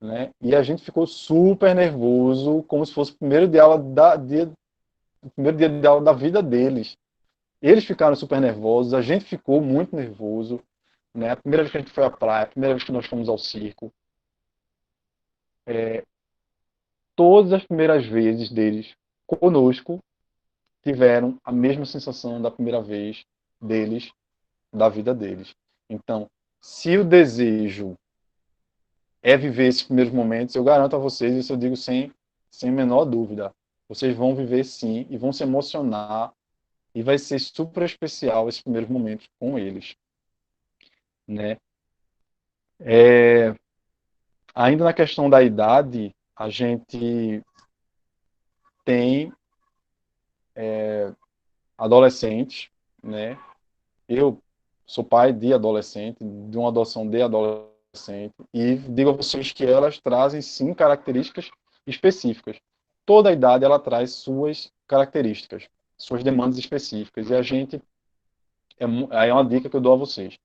né? E a gente ficou super nervoso, como se fosse o primeiro o primeiro dia de aula da vida deles. Eles ficaram super nervosos, a gente ficou muito nervoso, né? A primeira vez que a gente foi à praia, a primeira vez que nós fomos ao circo, todas as primeiras vezes deles conosco tiveram a mesma sensação da primeira vez deles, da vida deles. Então, se o desejo é viver esses primeiros momentos, eu garanto a vocês, isso eu digo sem menor dúvida, vocês vão viver sim e vão se emocionar e vai ser super especial esses primeiros momentos com eles, né? É, ainda na questão da idade, a gente tem adolescentes, né? Eu sou pai de adolescente, de uma adoção de adolescente, e digo a vocês que elas trazem sim características específicas. Toda idade ela traz suas características, suas demandas específicas, e a gente aí é uma dica que eu dou a vocês.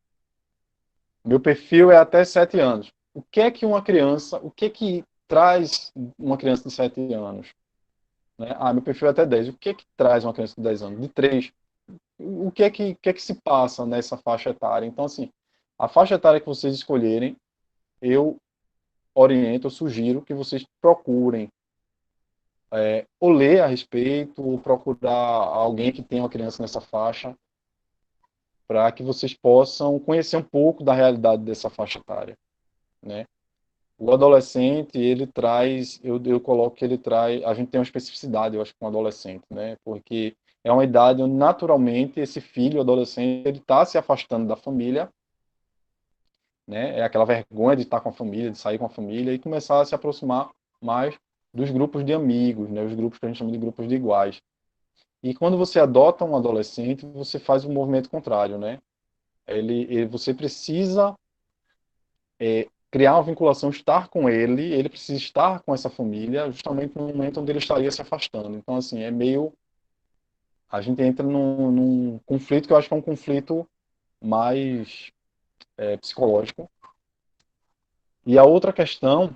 Meu perfil é até 7 anos. O que é que traz uma criança de 7 anos? Né? Ah, meu perfil é até 10. O que é que traz uma criança de 10 anos? De 3. O que é que se passa nessa faixa etária? Então, assim, a faixa etária que vocês escolherem, eu oriento, eu sugiro que vocês procurem ou ler a respeito, ou procurar alguém que tenha uma criança nessa faixa, para que vocês possam conhecer um pouco da realidade dessa faixa etária, né? O adolescente, ele traz, eu coloco que ele traz, a gente tem uma especificidade, eu acho, com o adolescente, né? Porque é uma idade onde, naturalmente, esse filho, adolescente, ele está se afastando da família, né? É aquela vergonha de estar com a família, de sair com a família e começar a se aproximar mais dos grupos de amigos, né? Os grupos que a gente chama de grupos de iguais. E quando você adota um adolescente, você faz um movimento contrário, né? Você precisa criar uma vinculação, estar com ele, ele precisa estar com essa família, justamente no momento onde ele estaria se afastando. Então, assim, é meio. A gente entra num conflito que eu acho que é um conflito mais psicológico. E a outra questão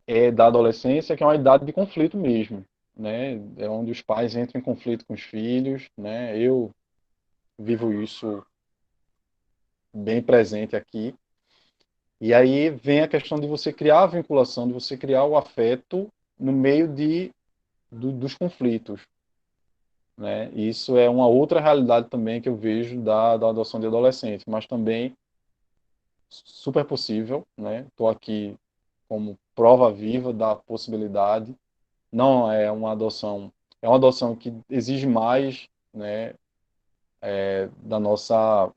é da adolescência, que é uma idade de conflito mesmo, né? É onde os pais entram em conflito com os filhos, né? Eu vivo isso bem presente aqui. E aí vem a questão de você criar a vinculação, de você criar o afeto no meio dos conflitos, né? Isso é uma outra realidade também que eu vejo da adoção de adolescentes, mas também super possível, né? Estou aqui como prova viva da possibilidade. Não é uma adoção que exige mais, né? Da nossa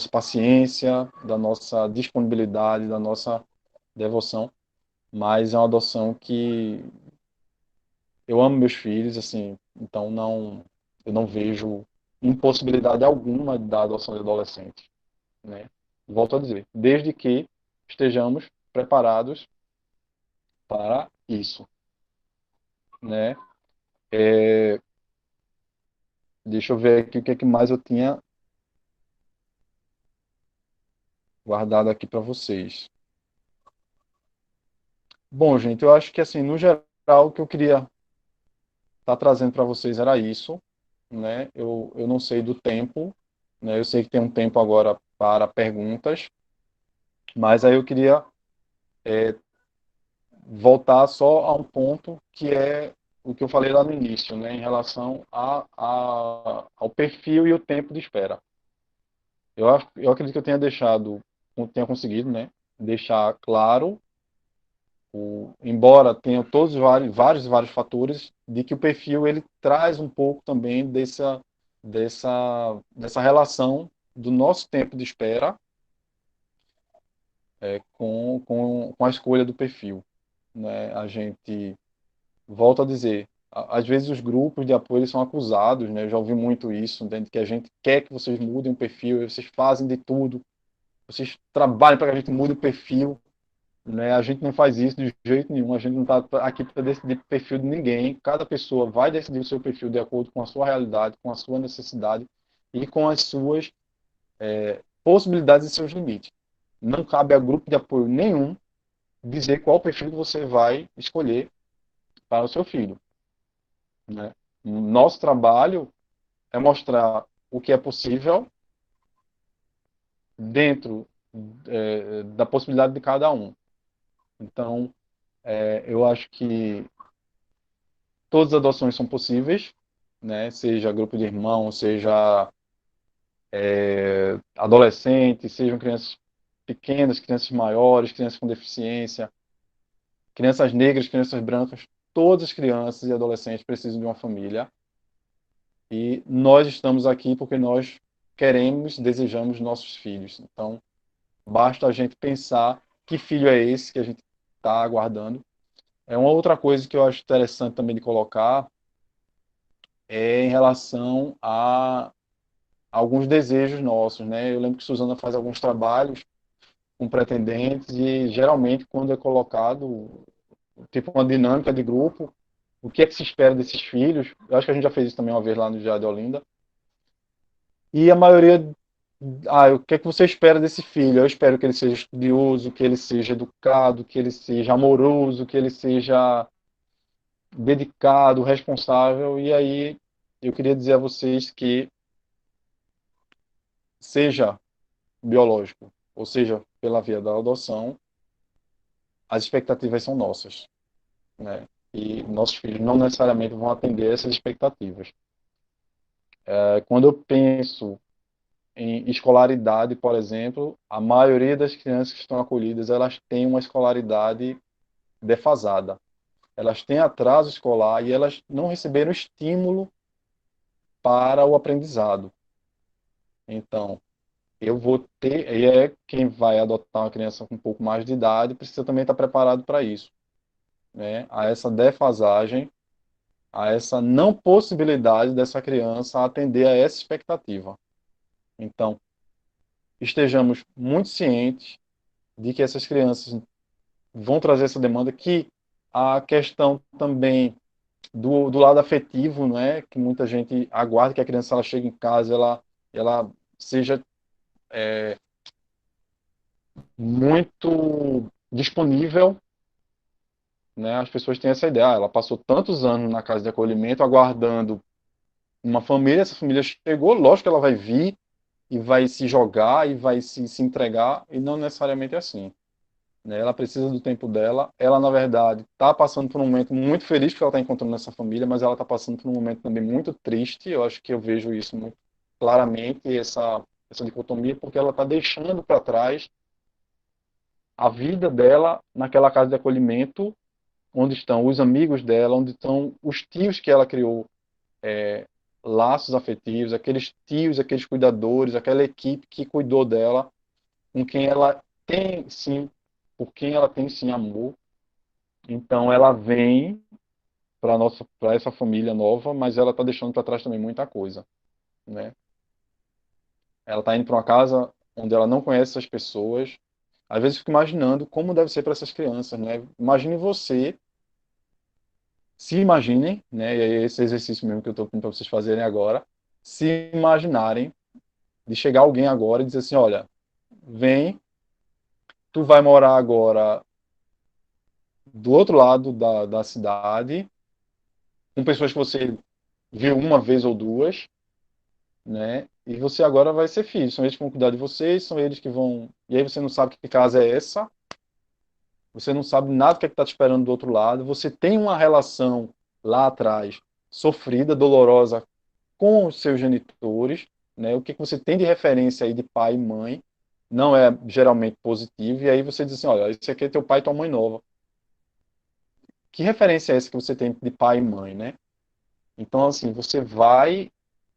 paciência, da nossa disponibilidade, da nossa devoção, mas é uma adoção que eu amo meus filhos, assim, então eu não vejo impossibilidade alguma da adoção de adolescente, né? Volto a dizer, desde que estejamos preparados para isso, né? É, deixa eu ver aqui o que é que mais eu tinha guardado aqui para vocês. Bom, gente, eu acho que assim, no geral, o que eu queria estar trazendo para vocês era isso, né? Eu não sei do tempo, né? Eu sei que tem um tempo agora para perguntas, mas aí eu queria voltar só a um ponto que é o que eu falei lá no início, né, em relação ao perfil e o tempo de espera. Eu acredito que eu tenha conseguido, né, deixar claro, embora tenha todos os vários fatores, de que o perfil ele traz um pouco também dessa relação do nosso tempo de espera com a escolha do perfil, né? A gente volto a dizer, às vezes os grupos de apoio eles são acusados, né? Eu já ouvi muito isso, de que a gente quer que vocês mudem o perfil, e vocês fazem de tudo, vocês trabalham para que a gente mude o perfil, né? A gente não faz isso de jeito nenhum, a gente não está aqui para decidir o perfil de ninguém, cada pessoa vai decidir o seu perfil de acordo com a sua realidade, com a sua necessidade e com as suas possibilidades e seus limites. Não cabe a grupo de apoio nenhum dizer qual perfil você vai escolher para o seu filho, né? Nosso trabalho é mostrar o que é possível dentro da possibilidade de cada um. Então, eu acho que todas as adoções são possíveis, né? Seja grupo de irmãos, seja adolescentes, sejam crianças pequenas, crianças maiores, crianças com deficiência, crianças negras, crianças brancas, todas as crianças e adolescentes precisam de uma família E nós estamos aqui porque nós queremos, desejamos nossos filhos. Então, basta a gente pensar que filho é esse que a gente está aguardando. É uma outra coisa que eu acho interessante também de colocar é em relação a alguns desejos nossos, né? Eu lembro que Suzana faz alguns trabalhos com pretendentes e geralmente quando é colocado tipo uma dinâmica de grupo, o que é que se espera desses filhos? Eu acho que a gente já fez isso também uma vez lá no Diário de Olinda. E a maioria, o que é que você espera desse filho? Eu espero que ele seja estudioso, que ele seja educado, que ele seja amoroso, que ele seja dedicado, responsável. E aí eu queria dizer a vocês que seja biológico, ou seja, pela via da adoção, as expectativas são nossas, né? E nossos filhos não necessariamente vão atender essas expectativas. Quando eu penso em escolaridade, por exemplo, a maioria das crianças que estão acolhidas, elas têm uma escolaridade defasada. Elas têm atraso escolar e elas não receberam estímulo para o aprendizado. Então, eu vou ter, e é quem vai adotar uma criança com um pouco mais de idade, precisa também estar preparado para isso, né? A essa defasagem, a essa não possibilidade dessa criança atender a essa expectativa. Então, estejamos muito cientes de que essas crianças vão trazer essa demanda, que a questão também do lado afetivo, não é? Que muita gente aguarda que a criança ela chegue em casa, ela seja muito disponível, né? As pessoas têm essa ideia, ela passou tantos anos na casa de acolhimento aguardando uma família, essa família chegou, lógico que ela vai vir e vai se jogar e vai se entregar, e não necessariamente é assim, né? Ela precisa do tempo dela. Ela, na verdade, está passando por um momento muito feliz porque ela está encontrando nessa família, mas ela está passando por um momento também muito triste. Eu acho que eu vejo isso muito claramente, essa dicotomia, porque ela está deixando para trás a vida dela naquela casa de acolhimento, onde estão os amigos dela, onde estão os tios que ela criou laços afetivos, aqueles tios, aqueles cuidadores, aquela equipe que cuidou dela, com quem ela tem, sim, por quem ela tem, sim, amor. Então ela vem para essa família nova, mas ela está deixando para trás também muita coisa, né? Ela está indo para uma casa onde ela não conhece as pessoas. Às vezes eu fico imaginando como deve ser para essas crianças, né? Imagine você, se imaginem, né? E é esse exercício mesmo que eu estou pedindo para vocês fazerem agora, se imaginarem de chegar alguém agora e dizer assim, olha, vem, tu vai morar agora do outro lado da cidade, com pessoas que você viu uma vez ou duas, né? E você agora vai ser filho. São eles que vão cuidar de vocês, são eles que vão. E aí você não sabe que casa é essa, você não sabe nada que é que está te esperando do outro lado. Você tem uma relação lá atrás sofrida, dolorosa com os seus genitores, né? O que que você tem de referência aí de pai e mãe não é geralmente positivo. E aí você diz assim, olha, esse aqui é teu pai e tua mãe nova. Que referência é essa que você tem de pai e mãe, né? Então, assim, você vai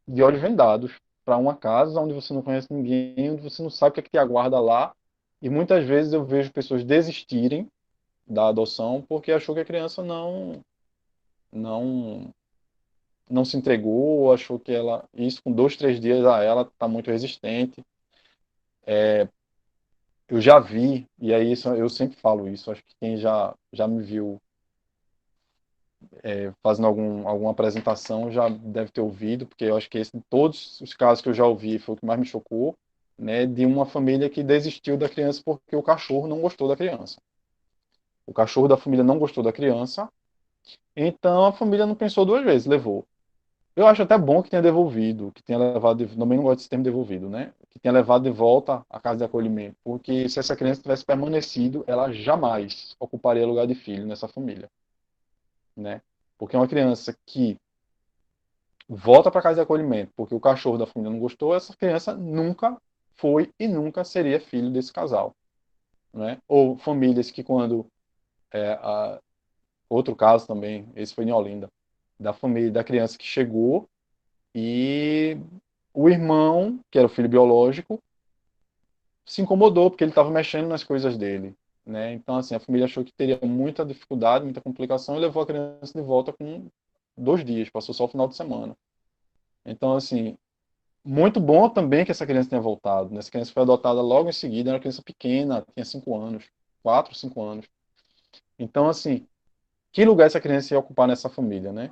de olhos vendados para uma casa onde você não conhece ninguém, onde você não sabe o que é que te aguarda lá. E muitas vezes eu vejo pessoas desistirem da adoção porque achou que a criança não não se entregou, ou achou que ela isso com 2, 3 dias ela está muito resistente. Eu já vi, e aí eu sempre falo isso. Acho que quem já me viu fazendo alguma apresentação já deve ter ouvido, porque eu acho que esse, de todos os casos que eu já ouvi foi o que mais me chocou, né, de uma família que desistiu da criança porque o cachorro não gostou da criança. O cachorro da família não gostou da criança, então a família não pensou duas vezes, levou. Eu acho até bom que tenha devolvido, que tenha levado, também não gosto desse termo devolvido, né, que tenha levado de volta à casa de acolhimento, porque se essa criança tivesse permanecido, ela jamais ocuparia lugar de filho nessa família, né? Porque é uma criança que volta para casa de acolhimento porque o cachorro da família não gostou, essa criança nunca foi e nunca seria filho desse casal, né? Ou famílias que quando outro caso também, esse foi em Olinda, da família da criança que chegou E o irmão, que era o filho biológico, se incomodou porque ele estava mexendo nas coisas dele, né? Então, assim, a família achou que teria muita dificuldade, muita complicação e levou a criança de volta com 2 dias, passou só o final de semana. Então, assim, muito bom também que essa criança tenha voltado, né? Essa criança foi adotada logo em seguida, era uma criança pequena, tinha 5 anos, 4, 5 anos. Então, assim, que lugar essa criança ia ocupar nessa família, né?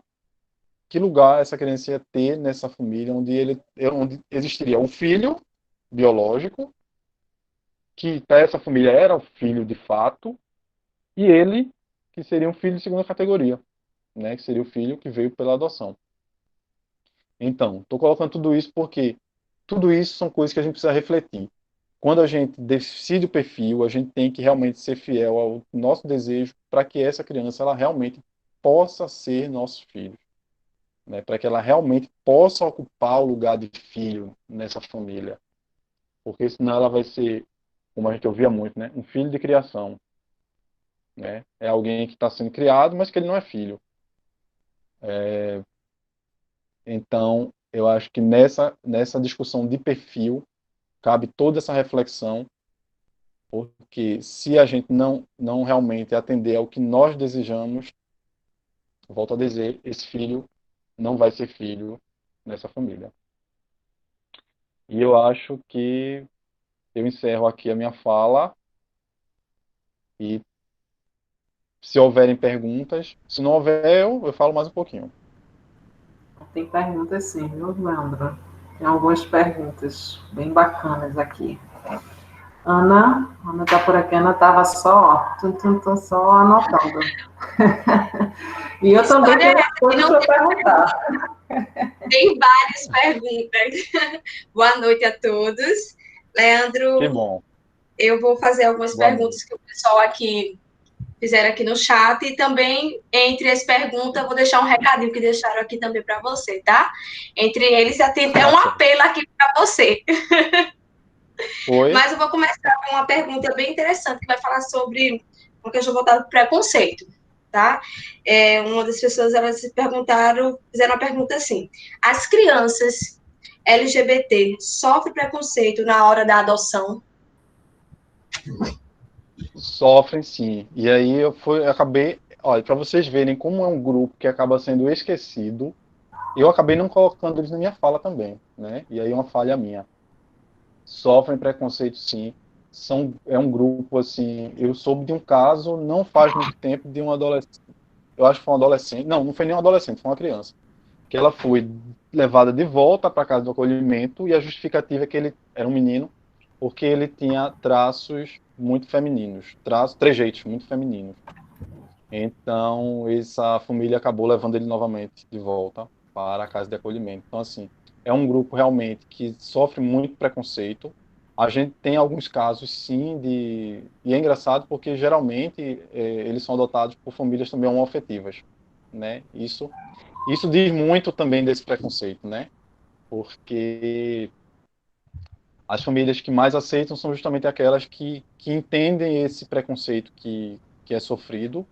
Que lugar essa criança ia ter nessa família onde existiria o filho biológico, que para essa família era o filho de fato, e ele, que seria um filho de segunda categoria, né? Que seria o filho que veio pela adoção. Então, estou colocando tudo isso porque tudo isso são coisas que a gente precisa refletir. Quando a gente decide o perfil, a gente tem que realmente ser fiel ao nosso desejo para que essa criança ela realmente possa ser nosso filho, né? Para que ela realmente possa ocupar o lugar de filho nessa família. Porque senão ela vai ser, como a gente ouvia muito, né? Um filho de criação, né? É alguém que está sendo criado, mas que ele não é filho. Então, eu acho que nessa discussão de perfil cabe toda essa reflexão, porque se a gente não realmente atender ao que nós desejamos, volto a dizer, esse filho não vai ser filho nessa família. E eu acho que eu encerro aqui a minha fala e se houverem perguntas, se não houver, eu falo mais um pouquinho. Tem perguntas sim, viu, Leandro? Tem algumas perguntas bem bacanas aqui. Ana está por aqui, Ana estava só, só anotando. E eu também História tenho uma coisa para perguntar. tem várias perguntas. Boa noite a todos. Que Leandro, bom. eu vou fazer algumas Boa noite. perguntas que o pessoal aqui fizeram aqui no chat e também, entre as perguntas, eu vou deixar um recadinho que deixaram aqui também para você, tá? Entre eles, já tem até um apelo aqui para você. Oi? Mas eu vou começar com uma pergunta bem interessante, que vai falar sobre uma questão voltada para o preconceito, tá? Uma das pessoas, elas se perguntaram, fizeram uma pergunta assim, as crianças LGBT sofrem preconceito na hora da adoção? Sofrem sim. E aí eu acabei, olha, para vocês verem como é um grupo que acaba sendo esquecido, eu acabei não colocando eles na minha fala também, né? E aí é uma falha minha. Sofrem preconceito sim. É um grupo assim, eu soube de um caso não faz muito tempo de um adolescente, eu acho que foi um adolescente, não foi nem um adolescente, foi uma criança, que ela foi levada de volta para a casa do acolhimento e a justificativa é que ele era um menino porque ele tinha traços muito femininos, trejeitos muito femininos. Então, essa família acabou levando ele novamente de volta para a casa de acolhimento. Então, assim, é um grupo realmente que sofre muito preconceito. A gente tem alguns casos, sim, e é engraçado porque geralmente eles são adotados por famílias também homoafetivas, né? Isso diz muito também desse preconceito, né? Porque as famílias que mais aceitam são justamente aquelas que entendem esse preconceito que é sofrido.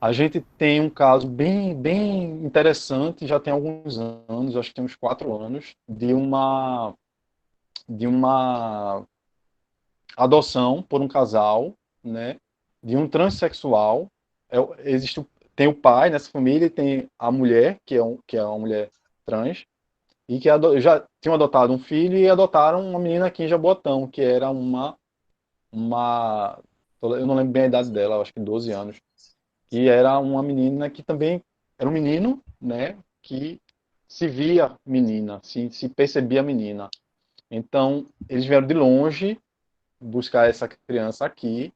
A gente tem um caso bem interessante, já tem alguns anos, acho que tem uns 4 anos, de uma adoção por um casal, né, de um transexual. Tem o pai nessa família e tem a mulher, que é uma mulher trans, e que já tinham adotado um filho e adotaram uma menina aqui em Jaboatão, que era uma, eu não lembro bem a idade dela, acho que 12 anos, que era uma menina que também era um menino, né, que se via menina, se percebia menina. Então, eles vieram de longe buscar essa criança aqui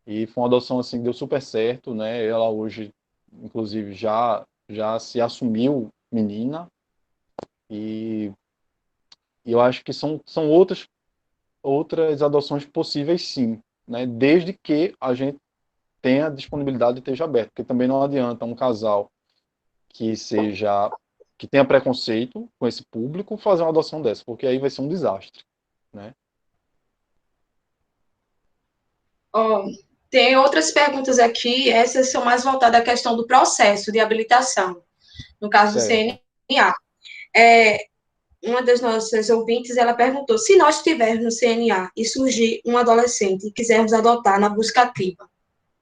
e foi uma adoção assim que deu super certo, né? Ela hoje, inclusive, já se assumiu menina e, e eu acho que são outras adoções possíveis, sim, né? Desde que a gente tenha a disponibilidade de esteja aberto, porque também não adianta um casal que seja que tenha preconceito com esse público fazer uma adoção dessa, porque aí vai ser um desastre, né? Oh, tem outras perguntas aqui, essas são mais voltadas à questão do processo de habilitação. No caso do Certo. CNH, CNA. É, uma das nossas ouvintes, ela perguntou, se nós estivermos no CNA e surgir um adolescente e quisermos adotar na busca ativa,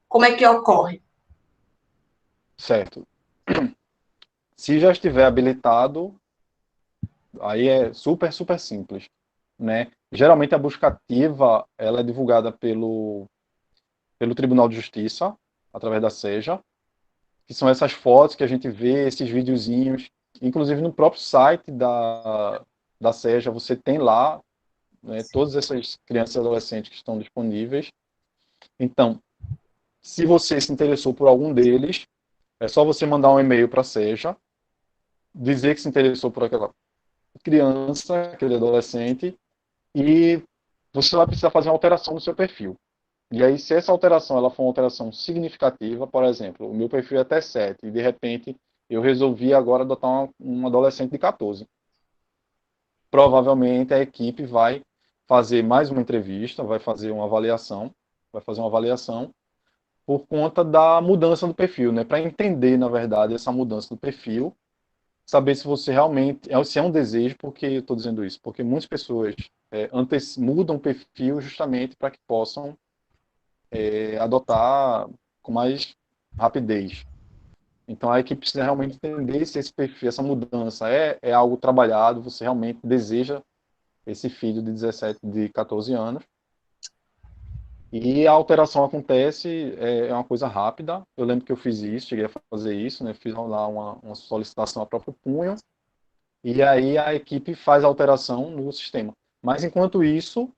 como é que ocorre? Certo. Se já estiver habilitado, aí é super, super simples, né? Geralmente a busca ativa, ela é divulgada pelo Tribunal de Justiça, através da SEJA, que são essas fotos que a gente vê, esses videozinhos, inclusive no próprio site da SEJA, você tem lá, né, todas essas crianças e adolescentes que estão disponíveis. Então, se você se interessou por algum deles, é só você mandar um e-mail para a SEJA, dizer que se interessou por aquela criança, aquele adolescente, e você vai precisar fazer uma alteração no seu perfil. E aí, se essa alteração ela for uma alteração significativa, por exemplo, o meu perfil é até 7, e de repente eu resolvi agora adotar um adolescente de 14. Provavelmente a equipe vai fazer mais uma entrevista, vai fazer uma avaliação por conta da mudança do perfil, né? Para entender, na verdade, essa mudança do perfil, saber se você realmente, se é um desejo, porque eu estou dizendo isso, porque muitas pessoas mudam o perfil justamente para que possam adotar com mais rapidez. Então a equipe precisa realmente entender se esse perfil, essa mudança é algo trabalhado, você realmente deseja esse filho de 17, de 14 anos. E a alteração acontece, é uma coisa rápida. Eu lembro que eu fiz isso, cheguei a fazer isso, né? Fiz lá uma solicitação a próprio punho, e aí a equipe faz a alteração no sistema. Mas enquanto isso,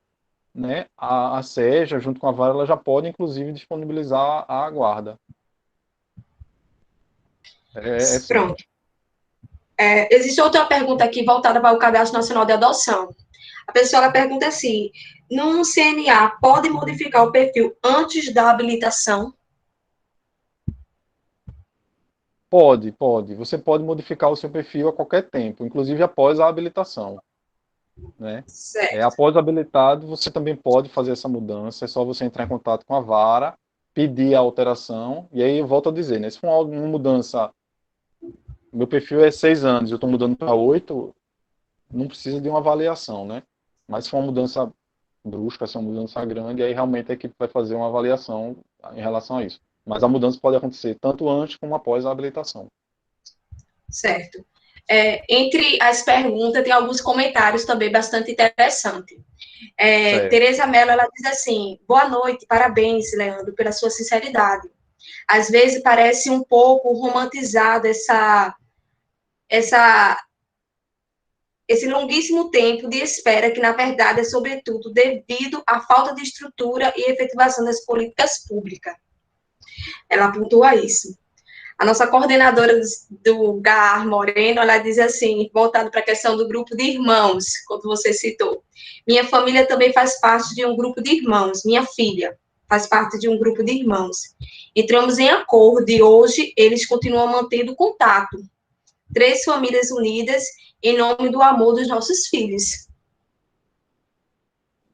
né, a SEJA, junto com a vara, ela já pode, inclusive, disponibilizar a guarda. É simples. Pronto. Existe outra pergunta aqui voltada para o Cadastro Nacional de Adoção. A pessoa ela pergunta assim, no CNA, pode modificar o perfil antes da habilitação? Pode, pode. Você pode modificar o seu perfil a qualquer tempo, inclusive após a habilitação, né? Certo. Após habilitado, você também pode fazer essa mudança. É só você entrar em contato com a vara, pedir a alteração, e aí eu volto a dizer, né? Se for uma mudança, meu perfil é 6 anos, eu estou mudando para 8, não precisa de uma avaliação, né? Mas se for uma mudança brusca, se for uma mudança grande, aí realmente a equipe vai fazer uma avaliação em relação a isso. Mas a mudança pode acontecer tanto antes como após a habilitação. Certo. Entre as perguntas, tem alguns comentários também bastante interessantes. Certo. Tereza Mello, ela diz assim, boa noite, parabéns, Leandro, pela sua sinceridade. Às vezes parece um pouco romantizada esse longuíssimo tempo de espera, que na verdade é sobretudo devido à falta de estrutura e efetivação das políticas públicas. Ela pontua isso. A nossa coordenadora do GAR Moreno, ela diz assim, voltado para a questão do grupo de irmãos, quando você citou. Minha família também faz parte de um grupo de irmãos, minha filha faz parte de um grupo de irmãos. Entramos em acordo e hoje eles continuam mantendo contato. 3 famílias unidas em nome do amor dos nossos filhos.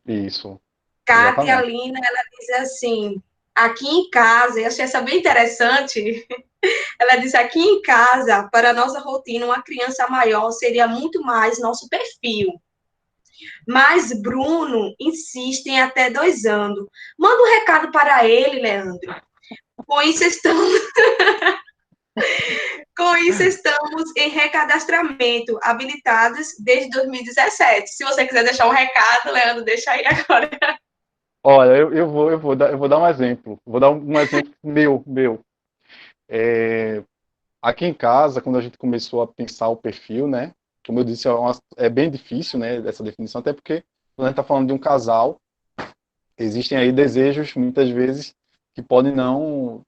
Isso. Kátia Exatamente. Lina, ela diz assim, aqui em casa, eu achei essa bem interessante, ela disse, aqui em casa, para a nossa rotina, uma criança maior seria muito mais nosso perfil. Mas Bruno insiste em até 2 anos. Manda um recado para ele, Leandro. Com isso estamos, com isso estamos em recadastramento, habilitados desde 2017. Se você quiser deixar um recado, Leandro, deixa aí agora. Olha, eu vou dar um exemplo. Vou dar um exemplo meu. Aqui em casa, quando a gente começou a pensar o perfil, né? Como eu disse, é bem difícil, né? Essa definição, até porque quando a gente está falando de um casal, existem aí desejos, muitas vezes, que podem não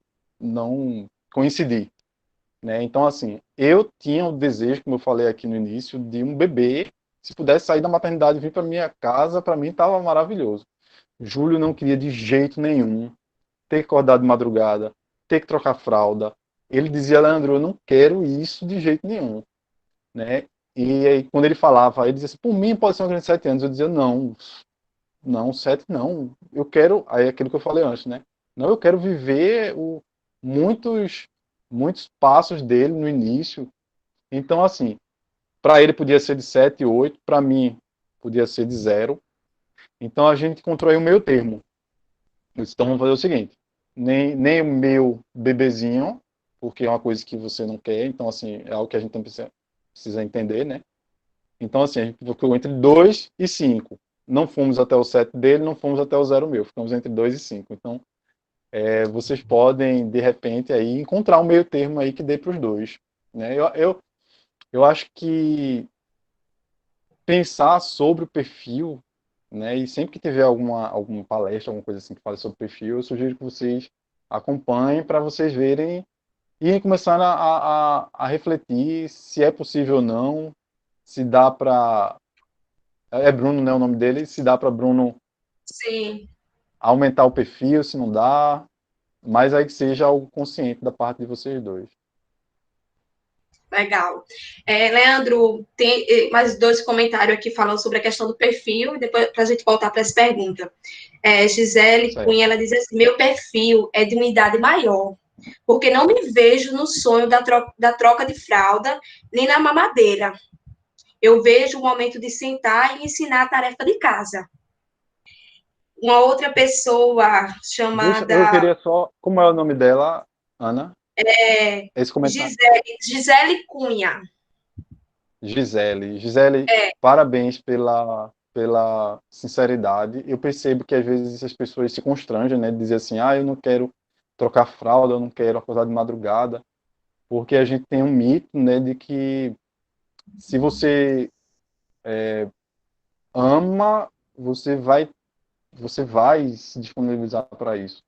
coincidir, né? Então, assim, eu tinha o desejo, como eu falei aqui no início, de um bebê. Se pudesse sair da maternidade e vir para minha casa, para mim estava maravilhoso. Júlio não queria de jeito nenhum ter que acordar de madrugada, ter que trocar fralda. Ele dizia, Leandro, eu não quero isso de jeito nenhum, né? E aí, quando ele falava, ele dizia assim, por mim pode ser uma criança de 7 anos. Eu dizia, não, não, 7 não. Eu quero, aí é aquilo que eu falei antes, né? Não, eu quero viver muitos, muitos passos dele no início. Então, assim, Para ele podia ser de 7 e 8, para mim podia ser de 0. Então a gente encontrou aí um meio termo. Então vamos fazer o seguinte, nem o meu bebezinho, porque é uma coisa que você não quer, então assim, é algo que a gente também precisa entender, né? Então assim, a gente ficou entre 2 e 5. Não fomos até o 7 dele, não fomos até o 0 meu, ficamos entre 2 e 5. Então, vocês podem, de repente, aí encontrar um meio termo aí que dê para os dois. Né? Eu acho que pensar sobre o perfil, né? E sempre que tiver alguma palestra, alguma coisa assim que fale sobre perfil, eu sugiro que vocês acompanhem para vocês verem e começar a refletir se é possível ou não, se dá para... É Bruno, né, o nome dele? Se dá para Bruno Sim, aumentar o perfil, se não dá, mas aí que seja algo consciente da parte de vocês dois. legal. Leandro, tem mais dois comentários aqui falando sobre a questão do perfil, e depois para a gente voltar para essa pergunta. Gisele Certo. Cunha, ela diz assim, meu perfil é de uma idade maior, porque não me vejo no sonho da troca de fralda, nem na mamadeira. Eu vejo o momento de sentar e ensinar a tarefa de casa. Uma outra pessoa Deixa, eu chamada queria só... Como é o nome dela, Ana? Esse comentário. Gisele Cunha. Gisele, É, parabéns pela sinceridade. Eu percebo que às vezes as pessoas se constrangem, né? De dizer assim, eu não quero trocar fralda, eu não quero acordar de madrugada, porque a gente tem um mito, né, de que se você ama, você vai se disponibilizar para isso.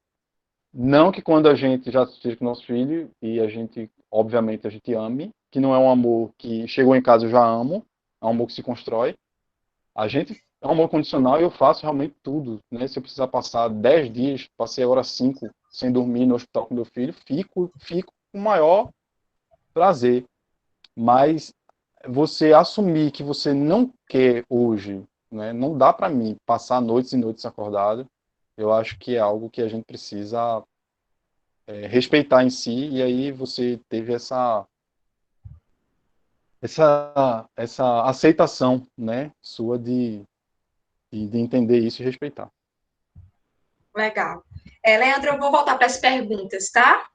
Não que quando a gente já esteja com nosso filho e a gente, obviamente, a gente ame, que não é um amor que chegou em casa eu já amo, é um amor que se constrói. A gente é um amor condicional e eu faço realmente tudo, né? Se eu precisar passar 10 dias, passei a hora 5 sem dormir no hospital com meu filho, fico com o maior prazer. Mas você assumir que você não quer hoje, né? Não dá para mim passar noites e noites acordado. Eu acho que é algo que a gente precisa respeitar em si, e aí você teve essa aceitação, né, sua de entender isso e respeitar. legal. Leandro, eu vou voltar para as perguntas, tá?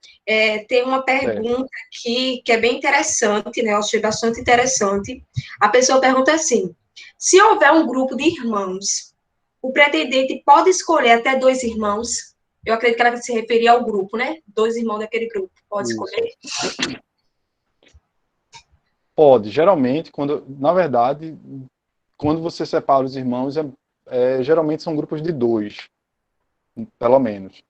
Tem uma Certo. pergunta aqui que é bem interessante, né? Eu achei bastante interessante. A pessoa pergunta assim: se houver um grupo de irmãos, o pretendente pode escolher até 2 irmãos? Eu acredito que ela se referia ao grupo, né? 2 irmãos daquele grupo. Pode Isso. escolher? Pode, geralmente, na verdade, quando você separa os irmãos, geralmente são grupos de 2, pelo menos.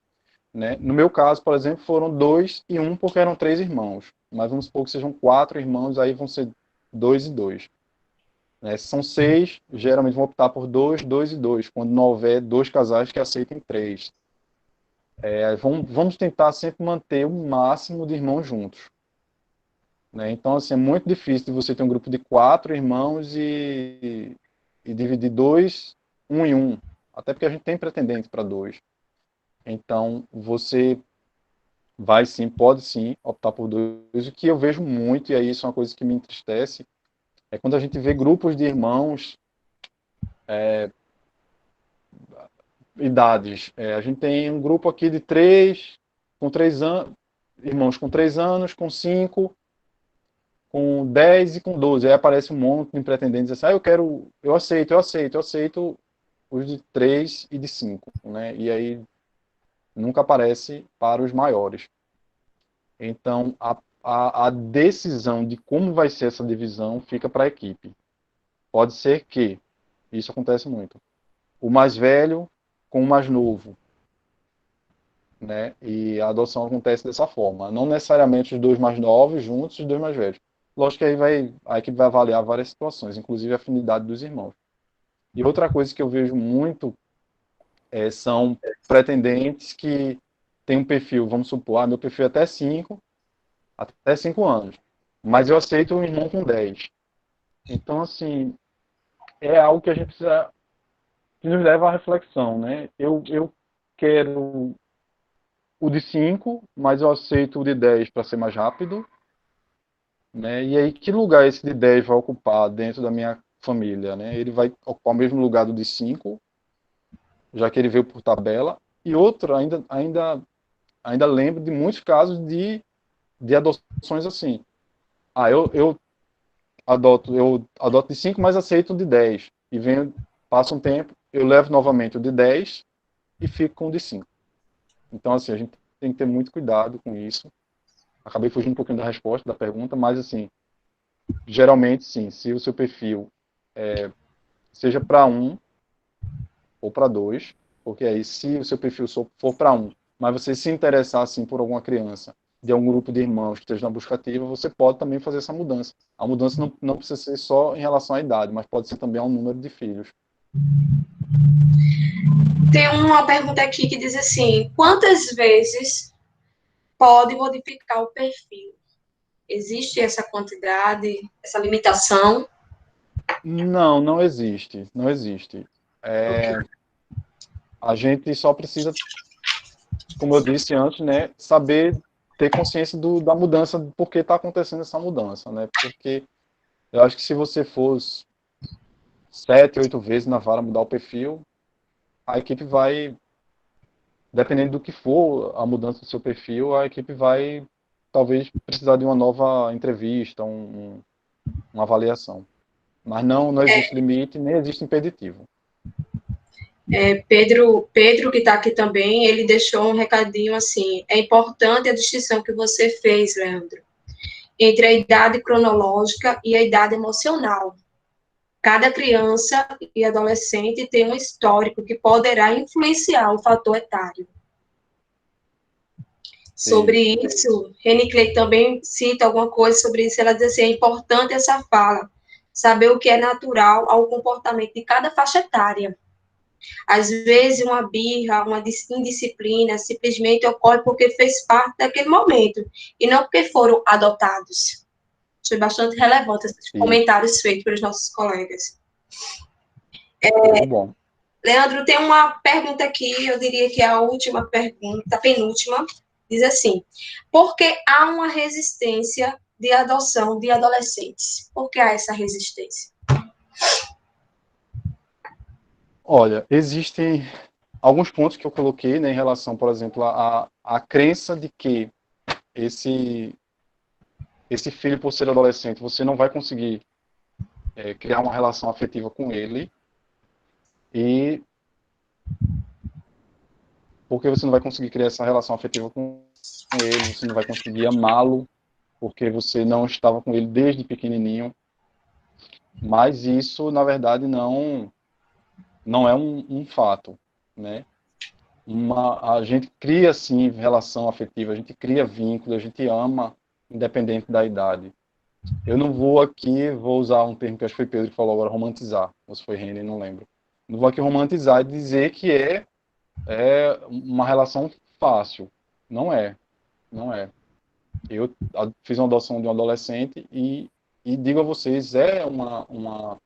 Né? No meu caso, por exemplo, foram 2 e 1 porque eram 3 irmãos. Mas vamos supor que sejam 4 irmãos, aí vão ser 2 e 2. Né? Se são 6, geralmente vão optar por 2, 2 e 2, quando não houver 2 casais que aceitem 3. Vamos tentar sempre manter o máximo de irmãos juntos. Né? Então, assim, é muito difícil de você ter um grupo de 4 irmãos e dividir 2, 1 e 1. Até porque a gente tem pretendente para 2. Então, você vai sim, pode sim optar por 2. O que eu vejo muito, e aí isso é uma coisa que me entristece, é quando a gente vê grupos de irmãos, idades. A gente tem um grupo aqui de 3, com 3 anos, irmãos com 3 anos, com 5, com 10 e com 12. Aí aparece um monte de pretendentes assim, eu aceito os de 3 e de 5, né? E aí nunca aparece para os maiores. Então, a decisão de como vai ser essa divisão fica para a equipe. Pode ser que, isso acontece muito, o mais velho com o mais novo, né? E a adoção acontece dessa forma. Não necessariamente os dois mais novos juntos e os dois mais velhos. Lógico que aí a equipe vai avaliar várias situações, inclusive a afinidade dos irmãos. E outra coisa que eu vejo muito são pretendentes que têm um perfil, vamos supor, meu perfil é até 5 anos, mas eu aceito um irmão com 10. Então, assim, é algo que a gente precisa, que nos leva à reflexão, né? Eu quero o de 5, mas eu aceito o de 10 para ser mais rápido, né? E aí, que lugar esse de 10 vai ocupar dentro da minha família, né? Ele vai ocupar o mesmo lugar do de 5, já que ele veio por tabela. E outro, ainda lembro de muitos casos de adoções assim. Ah, eu adoto de 5, mas aceito o de 10. E venho, passa um tempo, eu levo novamente o de 10 e fico com o de 5. Então, assim, a gente tem que ter muito cuidado com isso. Acabei fugindo um pouquinho da resposta, da pergunta, mas, assim, geralmente, sim, se o seu perfil seja para um ou para dois, porque aí, se o seu perfil for para um, mas você se interessar, assim, por alguma criança de algum grupo de irmãos que esteja na busca ativa, você pode também fazer essa mudança. A mudança não precisa ser só em relação à idade, mas pode ser também ao número de filhos. Tem uma pergunta aqui que diz assim: quantas vezes pode modificar o perfil? Existe essa quantidade, essa limitação? Não existe. Não existe. Ok. A gente só precisa, como eu disse antes, né, saber ter consciência da mudança, do porquê está acontecendo essa mudança, né? Porque eu acho que se você fosse 7, 8 vezes na vara mudar o perfil, a equipe vai, dependendo do que for a mudança do seu perfil, a equipe vai talvez precisar de uma nova entrevista, uma avaliação. Mas não existe limite, nem existe impeditivo. Pedro, que está aqui também, ele deixou um recadinho assim: é importante a distinção que você fez, Leandro, entre a idade cronológica e a idade emocional. Cada criança e adolescente tem um histórico que poderá influenciar o fator etário. Sobre isso, Reni Clay também cita alguma coisa sobre isso. Ela diz assim: é importante essa fala, saber o que é natural ao comportamento de cada faixa etária. Às vezes, uma birra, uma indisciplina simplesmente ocorre porque fez parte daquele momento e não porque foram adotados. Foi bastante relevante esses comentários feitos pelos nossos colegas. Muito bom. Leandro, tem uma pergunta aqui, eu diria que é a última pergunta, a penúltima, diz assim: por que há uma resistência de adoção de adolescentes? Por que há essa resistência? Olha, existem alguns pontos que eu coloquei, né, em relação, por exemplo, à crença de que esse filho, por ser adolescente, você não vai conseguir criar uma relação afetiva com ele, e porque você não vai conseguir criar essa relação afetiva com ele, você não vai conseguir amá-lo, porque você não estava com ele desde pequenininho. Mas isso, na verdade, não é um fato, né? A gente cria, sim, relação afetiva, a gente cria vínculo, a gente ama, independente da idade. Eu não vou aqui, vou usar um termo que acho que foi Pedro que falou agora, romantizar, ou se foi René, não lembro. Não vou aqui romantizar e dizer que é uma relação fácil. Não é, não é. Eu fiz uma adoção de um adolescente e digo a vocês, é uma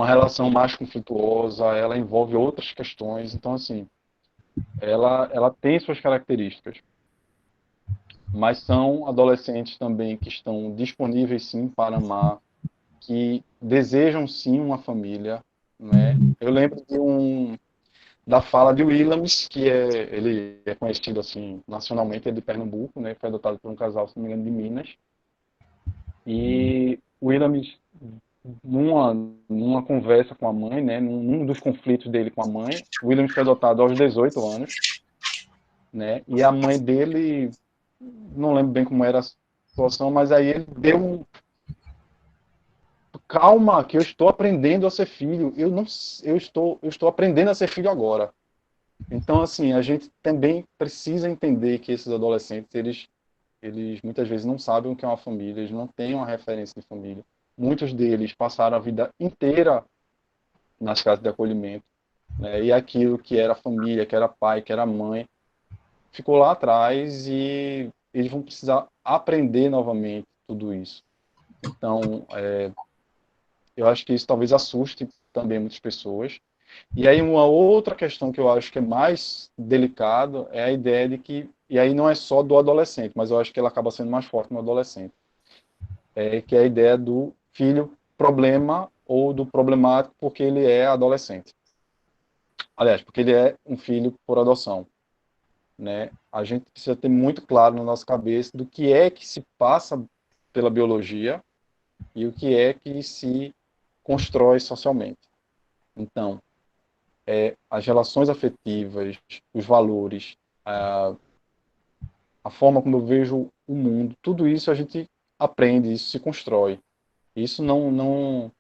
relação mais conflituosa, ela envolve outras questões, então, assim, ela tem suas características, mas são adolescentes também que estão disponíveis, sim, para amar, que desejam, sim, uma família, né? Eu lembro da fala de Williams, ele é conhecido, assim, nacionalmente, é de Pernambuco, né? Foi adotado por um casal, se não me engano, de Minas, e Williams, numa conversa com a mãe, né, num dos conflitos dele com a mãe, Williams foi adotado aos 18 anos, né, e a mãe dele, não lembro bem como era a situação, mas aí ele deu calma, que eu estou aprendendo a ser filho, eu estou aprendendo a ser filho agora. Então, assim, a gente também precisa entender que esses adolescentes, eles muitas vezes não sabem o que é uma família, eles não têm uma referência de família. Muitos deles passaram a vida inteira nas casas de acolhimento, né? E aquilo que era família, que era pai, que era mãe, ficou lá atrás e eles vão precisar aprender novamente tudo isso. Então, eu acho que isso talvez assuste também muitas pessoas. E aí uma outra questão que eu acho que é mais delicado é a ideia de que, e aí não é só do adolescente, mas eu acho que ela acaba sendo mais forte no adolescente, que é a ideia do filho problema ou do problemático porque ele é adolescente. Aliás, porque ele é um filho por adoção, né? A gente precisa ter muito claro na nossa cabeça do que é que se passa pela biologia e o que é que se constrói socialmente. Então, as relações afetivas, os valores, a forma como eu vejo o mundo, tudo isso a gente aprende, isso se constrói. Isso não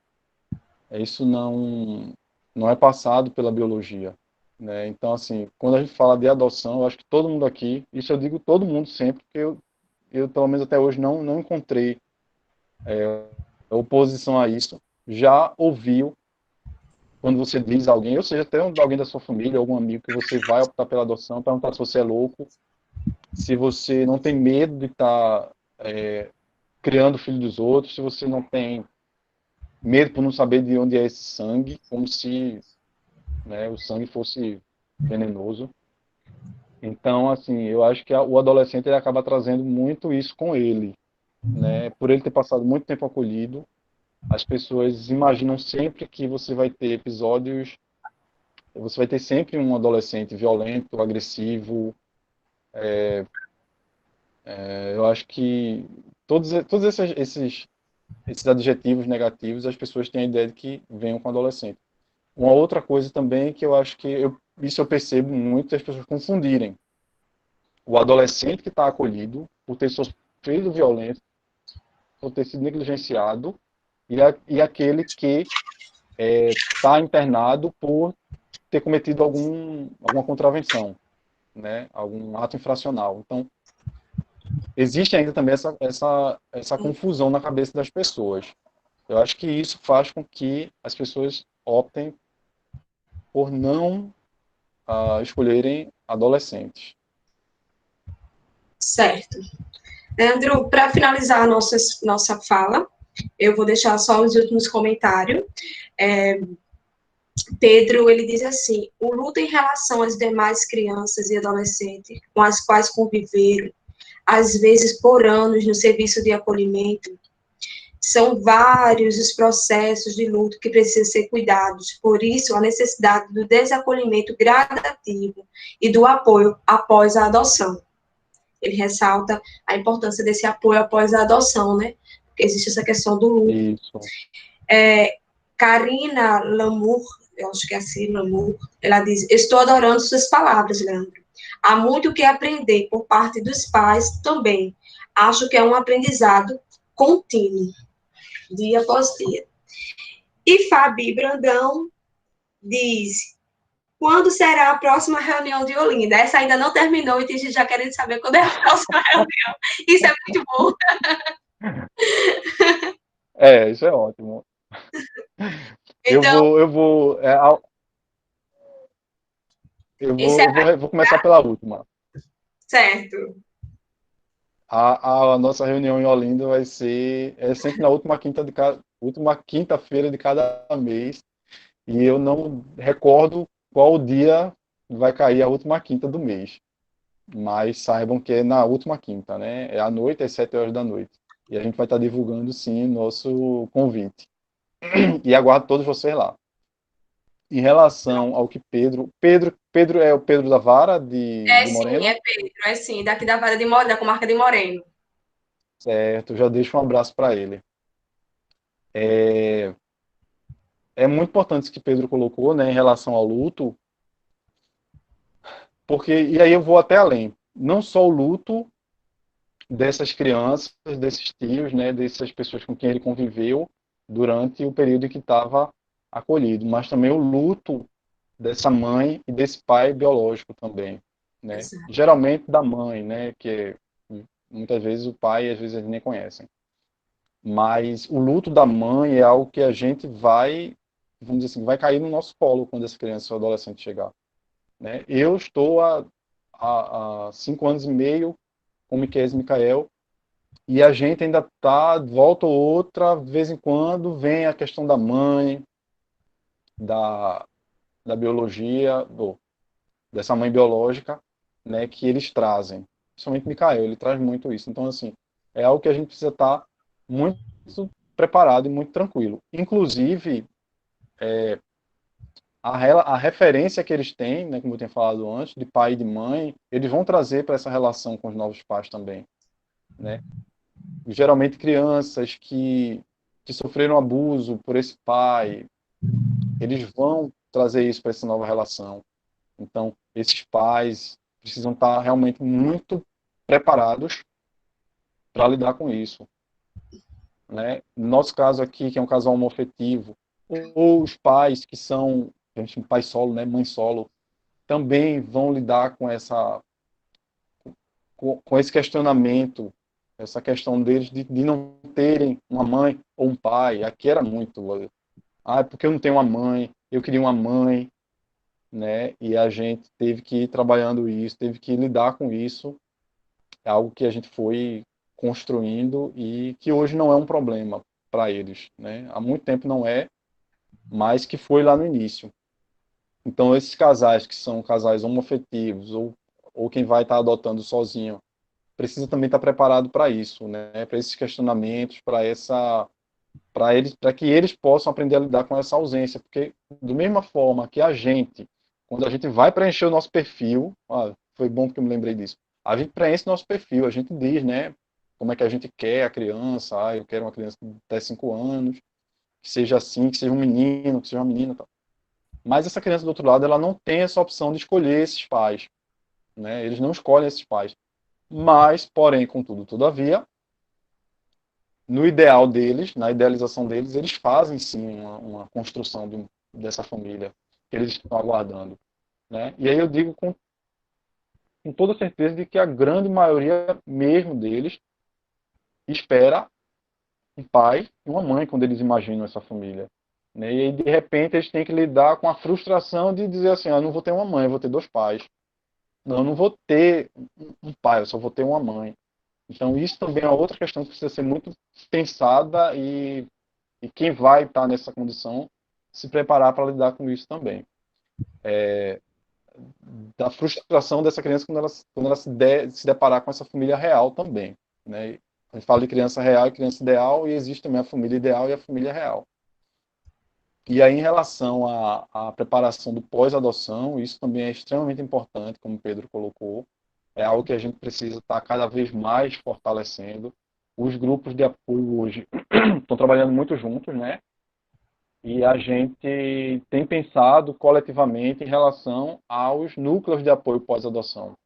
é passado pela biologia, né? Então, assim, quando a gente fala de adoção, eu acho que todo mundo aqui, isso eu digo todo mundo sempre, porque eu pelo menos até hoje não encontrei oposição a isso. Já ouviu quando você diz a alguém, ou seja, até alguém da sua família, algum amigo, que você vai optar pela adoção, perguntar se você é louco, se você não tem medo de estar criando o filho dos outros, se você não tem medo por não saber de onde é esse sangue, como se, né, o sangue fosse venenoso. Então, assim, eu acho que o adolescente ele acaba trazendo muito isso com ele, né? Por ele ter passado muito tempo acolhido, as pessoas imaginam sempre que você vai ter episódios, você vai ter sempre um adolescente violento, agressivo. Eu acho que todos esses adjetivos negativos, as pessoas têm a ideia de que venham com adolescente. Uma outra coisa também que eu acho que isso eu percebo muito as pessoas confundirem. O adolescente que está acolhido por ter sofrido violência, por ter sido negligenciado, e aquele que está internado por ter cometido alguma contravenção, né? Algum ato infracional. Então, existe ainda também essa confusão na cabeça das pessoas. Eu acho que isso faz com que as pessoas optem por não escolherem adolescentes. Certo. Leandro, para finalizar a nossa fala, eu vou deixar só os últimos comentários. Pedro, ele diz assim: o luto em relação às demais crianças e adolescentes com as quais conviveram, às vezes por anos no serviço de acolhimento, são vários os processos de luto que precisam ser cuidados. Por isso, a necessidade do desacolhimento gradativo e do apoio após a adoção. Ele ressalta a importância desse apoio após a adoção, né? Porque existe essa questão do luto. Isso. Karina Lamour, eu acho que é assim, Lamour, ela diz: estou adorando suas palavras, Leandro. Há muito o que aprender por parte dos pais também. Acho que é um aprendizado contínuo, dia após dia. E Fabi Brandão diz: quando será a próxima reunião de Olinda? Essa ainda não terminou e tem gente já querendo saber quando é a próxima reunião. Isso é muito bom. Isso é ótimo. Então, Eu vou começar pela última. certo. A nossa reunião em Olinda vai ser sempre na última quinta-feira de cada mês, e eu não recordo qual dia vai cair a última quinta do mês, mas saibam que é na última quinta, né? É à noite, às 7 horas da noite, e a gente vai estar divulgando sim nosso convite, e aguardo todos vocês lá. Em relação ao que Pedro é o Pedro da Vara de Sim, Moreno? é Pedro, é sim, daqui da Vara de Moreno, da comarca de Moreno. Certo, já deixo um abraço para ele. É muito importante isso que Pedro colocou, né, em relação ao luto, porque, e aí eu vou até além, não só o luto dessas crianças, desses tios, né, dessas pessoas com quem ele conviveu durante o período em que estava acolhido, mas também o luto dessa mãe e desse pai biológico também, né? Exato. Geralmente da mãe, né, que muitas vezes o pai, às vezes eles nem conhecem. Mas o luto da mãe é algo que a gente vamos dizer assim, vai cair no nosso colo quando essa criança ou adolescente chegar, né? Eu estou há 5 anos e meio com o Miquel e Micael, e a gente ainda está, volta ou outra, de vez em quando, vem a questão da mãe, da, da biologia, dessa mãe biológica, né, que eles trazem. Principalmente Micael, ele traz muito isso. Então, assim, é algo que a gente precisa estar muito preparado e muito tranquilo. Inclusive, a referência que eles têm, né, como eu tinha falado antes, de pai e de mãe, eles vão trazer para essa relação com os novos pais também, né? Geralmente crianças que sofreram abuso por esse pai, eles vão trazer isso para essa nova relação. Então, esses pais precisam estar realmente muito preparados para lidar com isso, né? No nosso caso aqui, que é um casal homoafetivo, ou os pais que são, a gente chama pai solo, né, mãe solo, também vão lidar com com esse questionamento, essa questão deles de não terem uma mãe ou um pai. Aqui era muito, porque eu não tenho uma mãe, eu queria uma mãe, né? E a gente teve que ir trabalhando isso, teve que lidar com isso. É algo que a gente foi construindo e que hoje não é um problema para eles, né? Há muito tempo não é, mas que foi lá no início. Então, esses casais que são casais homoafetivos ou quem vai estar adotando sozinho, precisa também estar preparado para isso, né? Para esses questionamentos, para que eles possam aprender a lidar com essa ausência, porque da mesma forma que a gente, quando a gente vai preencher o nosso perfil, foi bom porque eu me lembrei disso. A gente preenche nosso perfil, a gente diz, né? Como é que a gente quer a criança, eu quero uma criança de até 5 anos, que seja assim, que seja um menino, que seja uma menina, tal. Mas essa criança do outro lado, ela não tem essa opção de escolher esses pais, né? Eles não escolhem esses pais. Mas, porém, contudo, todavia, no ideal deles, na idealização deles, eles fazem sim uma construção dessa família que eles estão aguardando, né? E aí eu digo com toda certeza de que a grande maioria mesmo deles espera um pai e uma mãe quando eles imaginam essa família, né? E aí, de repente eles têm que lidar com a frustração de dizer assim, eu não vou ter uma mãe, eu vou ter dois pais. Não, eu não vou ter um pai, eu só vou ter uma mãe. Então, isso também é outra questão que precisa ser muito pensada e quem vai estar nessa condição se preparar para lidar com isso também. Da frustração dessa criança quando ela se deparar com essa família real também. Né? A gente fala de criança real e criança ideal, e existe também a família ideal e a família real. E aí, em relação à preparação do pós-adoção, isso também é extremamente importante, como o Pedro colocou. É algo que a gente precisa estar cada vez mais fortalecendo. Os grupos de apoio hoje estão trabalhando muito juntos, né? E a gente tem pensado coletivamente em relação aos núcleos de apoio pós-adoção,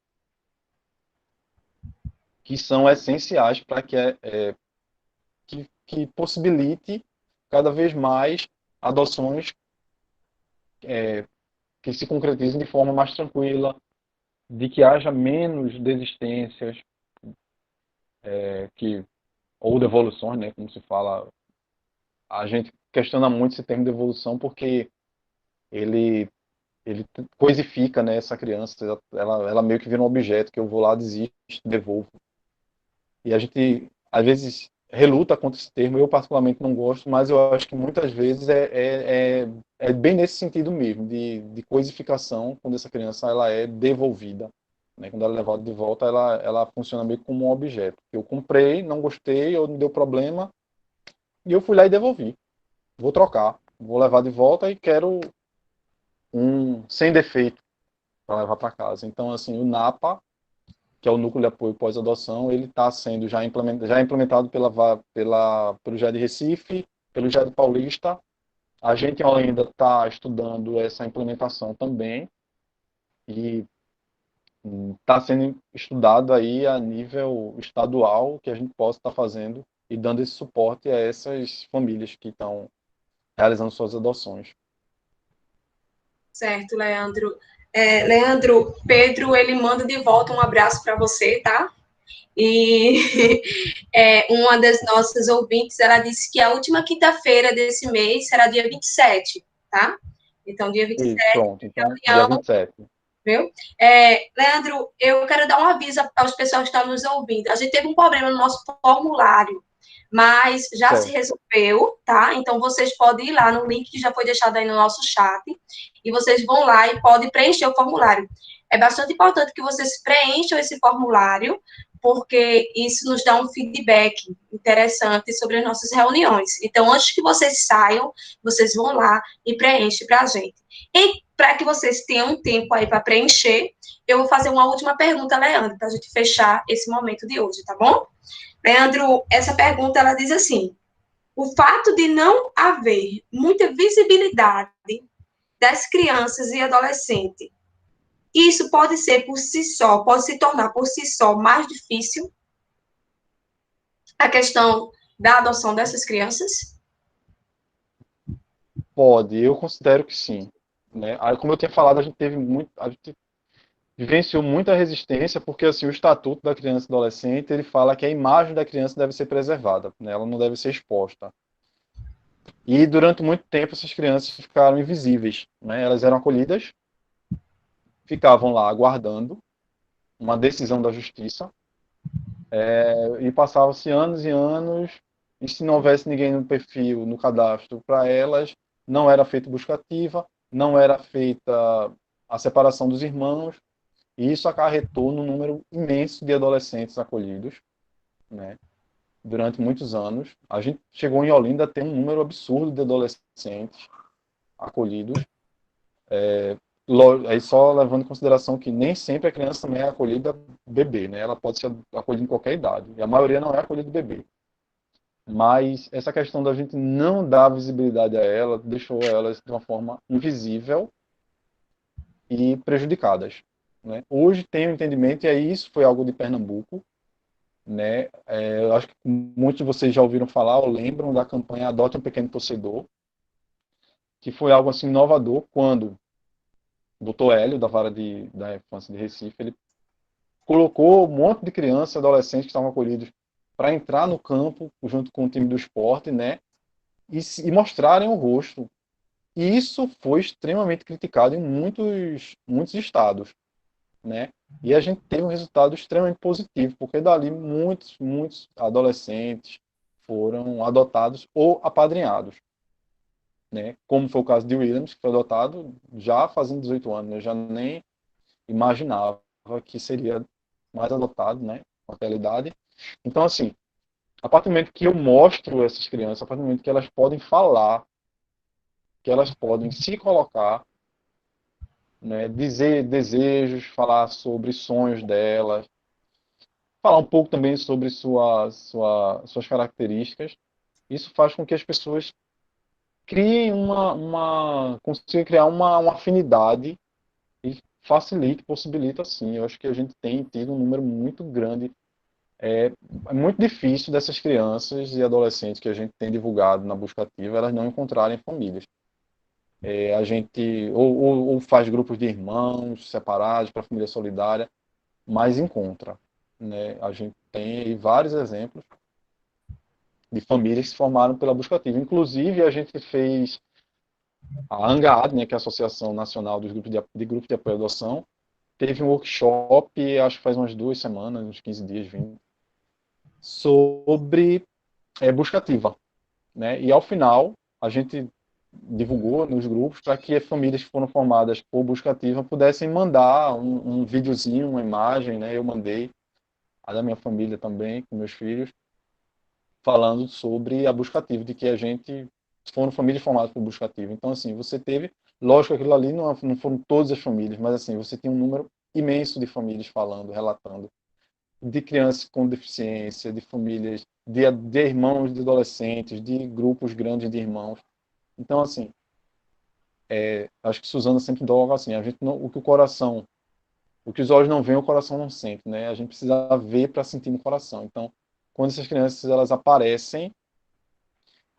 que são essenciais para que possibilite cada vez mais adoções que se concretizem de forma mais tranquila, de que haja menos desistências, ou devoluções, né, como se fala. A gente questiona muito esse termo de devolução porque ele ele coisifica, né, essa criança, ela meio que vira um objeto que eu vou lá, desisto, devolvo. E a gente, às vezes, reluta contra esse termo, eu particularmente não gosto, mas eu acho que muitas vezes é bem nesse sentido mesmo, de coisificação, quando essa criança ela é devolvida. Né? Quando ela é levada de volta, ela funciona meio como um objeto. Eu comprei, não gostei, ou me deu problema, e eu fui lá e devolvi. Vou trocar, vou levar de volta e quero um sem defeito para levar para casa. Então, assim, o NAPA, que é o Núcleo de Apoio Pós-Adoção, ele está sendo já implementado pelo GED Recife, pelo GED Paulista. A gente ainda está estudando essa implementação também e está sendo estudado aí a nível estadual que a gente possa estar fazendo e dando esse suporte a essas famílias que estão realizando suas adoções. Certo, Leandro. Leandro, Pedro, ele manda de volta um abraço para você, tá? E uma das nossas ouvintes, ela disse que a última quinta-feira desse mês será dia 27, tá? Então, dia 27, Pronto, então, dia reunião, 27. viu? Leandro, eu quero dar um aviso aos pessoal que estão nos ouvindo. A gente teve um problema no nosso formulário, mas já se resolveu, tá? Então, vocês podem ir lá no link que já foi deixado aí no nosso chat, e vocês vão lá e podem preencher o formulário. É bastante importante que vocês preencham esse formulário, porque isso nos dá um feedback interessante sobre as nossas reuniões. Então, antes que vocês saiam, vocês vão lá e preenchem para a gente. E para que vocês tenham um tempo aí para preencher, eu vou fazer uma última pergunta, Leandro, para a gente fechar esse momento de hoje, tá bom? Leandro, essa pergunta, ela diz assim: o fato de não haver muita visibilidade das crianças e adolescentes, isso pode ser por si só, pode se tornar por si só mais difícil a questão da adoção dessas crianças? Pode, eu considero que sim. Né? Aí, como eu tinha falado, a gente vivenciou muita resistência, porque assim, o Estatuto da Criança e Adolescente, ele fala que a imagem da criança deve ser preservada, né? Ela não deve ser exposta. E durante muito tempo essas crianças ficaram invisíveis, né? Elas eram acolhidas, ficavam lá aguardando uma decisão da justiça, e passavam-se anos e anos, e se não houvesse ninguém no perfil, no cadastro para elas, não era feita buscativa, não era feita a separação dos irmãos, e isso acarretou num número imenso de adolescentes acolhidos, né? Durante muitos anos. A gente chegou em Olinda a ter um número absurdo de adolescentes acolhidos, aí só levando em consideração que nem sempre a criança também é acolhida bebê, né? Ela pode ser acolhida em qualquer idade, e a maioria não é acolhida bebê. Mas essa questão da gente não dar visibilidade a ela deixou elas de uma forma invisível e prejudicadas, né? Hoje tem o entendimento, e aí isso foi algo de Pernambuco, né? Eu acho que muitos de vocês já ouviram falar ou lembram da campanha Adote um Pequeno Torcedor, que foi algo assim inovador quando o doutor Hélio, da infância de Recife, ele colocou um monte de crianças e adolescentes que estavam acolhidos para entrar no campo junto com o time do esporte, né? E mostrarem o rosto. E isso foi extremamente criticado em muitos estados, né? E a gente teve um resultado extremamente positivo, porque dali muitos adolescentes foram adotados ou apadrinhados, né? Como foi o caso de Williams, que foi adotado já fazendo 18 anos, eu já nem imaginava que seria mais adotado, né? Com aquela idade. Então, assim, a partir do momento que eu mostro essas crianças, a partir do momento que elas podem falar, que elas podem se colocar, né, dizer desejos, falar sobre sonhos delas, falar um pouco também sobre suas características. Isso faz com que as pessoas criem consigam criar uma afinidade e facilite, possibilita assim. Eu acho que a gente tem tido um número muito grande. É muito difícil dessas crianças e adolescentes que a gente tem divulgado na busca ativa, elas não encontrarem famílias. A gente ou faz grupos de irmãos separados para família solidária, mas encontra, né? A gente tem aí vários exemplos de famílias que se formaram pela busca ativa. Inclusive, a gente fez a ANGAAD, né, que é a Associação Nacional dos Grupos de Apoio à Adoção, teve um workshop, acho que faz umas 2 semanas, uns 15 dias, 20, sobre busca ativa, né? E ao final, a gente divulgou nos grupos para que as famílias que foram formadas por busca ativa pudessem mandar um videozinho, uma imagem, né? Eu mandei a da minha família também, com meus filhos, falando sobre a busca ativa, de que a gente foram famílias formadas por busca ativa. Então, assim, você teve, lógico, aquilo ali não foram todas as famílias, mas assim, você tinha um número imenso de famílias falando, relatando, de crianças com deficiência, de famílias, de irmãos, de adolescentes, de grupos grandes de irmãos. Então, assim, acho que Suzana sempre dá algo assim, a gente não, o que os olhos não veem, o coração não sente, né? A gente precisa ver para sentir no coração. Então, quando essas crianças elas aparecem,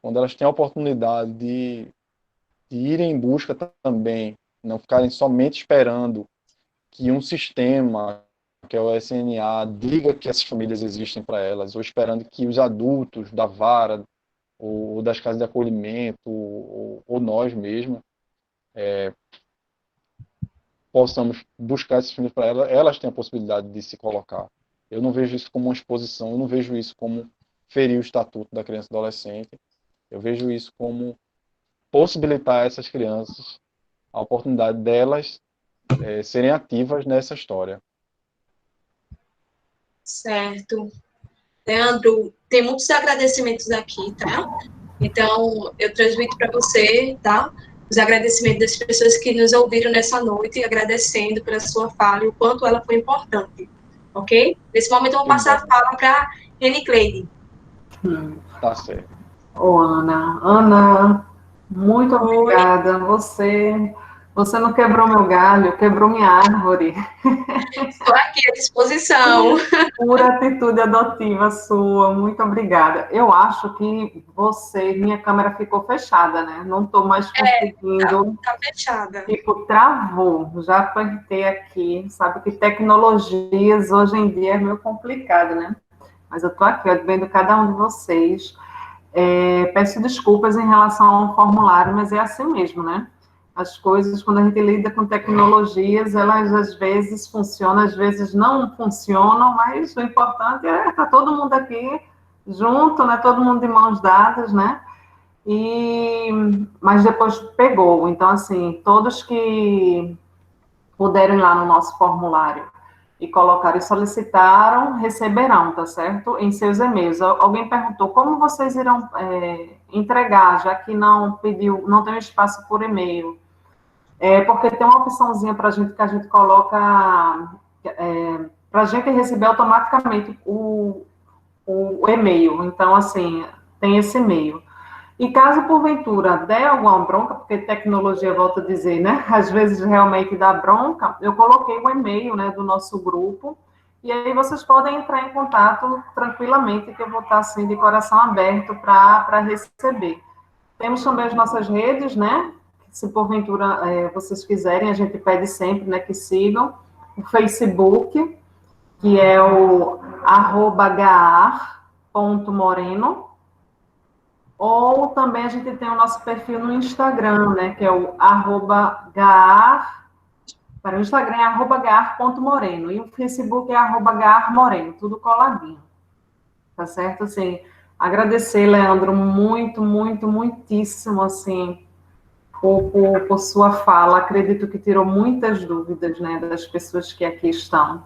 quando elas têm a oportunidade de irem em busca também, não ficarem somente esperando que um sistema, que é o SNA, diga que essas famílias existem para elas, ou esperando que os adultos da vara, ou das casas de acolhimento, ou nós mesmos, possamos buscar esses filmes para elas, elas têm a possibilidade de se colocar. Eu não vejo isso como uma exposição, eu não vejo isso como ferir o estatuto da criança e adolescente, eu vejo isso como possibilitar a essas crianças a oportunidade delas serem ativas nessa história. Certo. Leandro, tem muitos agradecimentos aqui, tá? Então, eu transmito para você, tá? Os agradecimentos das pessoas que nos ouviram nessa noite, agradecendo pela sua fala e o quanto ela foi importante, ok? Nesse momento, eu vou passar a fala para Reni Cleide. Tá certo. Ô, Ana, muito obrigada. Você não quebrou meu galho, quebrou minha árvore. Estou aqui à disposição. Pura atitude adotiva sua, muito obrigada. Eu acho que minha câmera ficou fechada, né? Não estou mais conseguindo. Tá fechada. Tipo, travou. Já apertei aqui. Sabe que tecnologias hoje em dia é meio complicado, né? Mas eu estou aqui, ó, vendo cada um de vocês. Peço desculpas em relação ao formulário, mas é assim mesmo, né? As coisas, quando a gente lida com tecnologias, elas às vezes funcionam, às vezes não funcionam, mas o importante é estar todo mundo aqui junto, né? Todo mundo de mãos dadas, né? Mas depois pegou. Então, assim, todos que puderem ir lá no nosso formulário e colocaram e solicitaram, receberão, tá certo? Em seus e-mails. Alguém perguntou como vocês irão entregar, já que não tem espaço por e-mail. Porque tem uma opçãozinha para a gente que a gente coloca para a gente receber automaticamente o e-mail. Então, assim, tem esse e-mail. E caso, porventura, der alguma bronca, porque tecnologia, volta a dizer, né? Às vezes realmente dá bronca, eu coloquei o e-mail, né, do nosso grupo, e aí vocês podem entrar em contato tranquilamente, que eu vou estar, assim, de coração aberto para receber. Temos também as nossas redes, né? Se porventura vocês quiserem, a gente pede sempre, né, que sigam. O Facebook, que é o @gaar.moreno, ou também a gente tem o nosso perfil no Instagram, né, que é o @gaar, para o Instagram é @gaar.moreno, e o Facebook é @gaarmoreno, tudo coladinho. Tá certo? Assim, agradecer, Leandro, muito, muito, muitíssimo, assim, por sua fala. Acredito que tirou muitas dúvidas, né, das pessoas que aqui estão.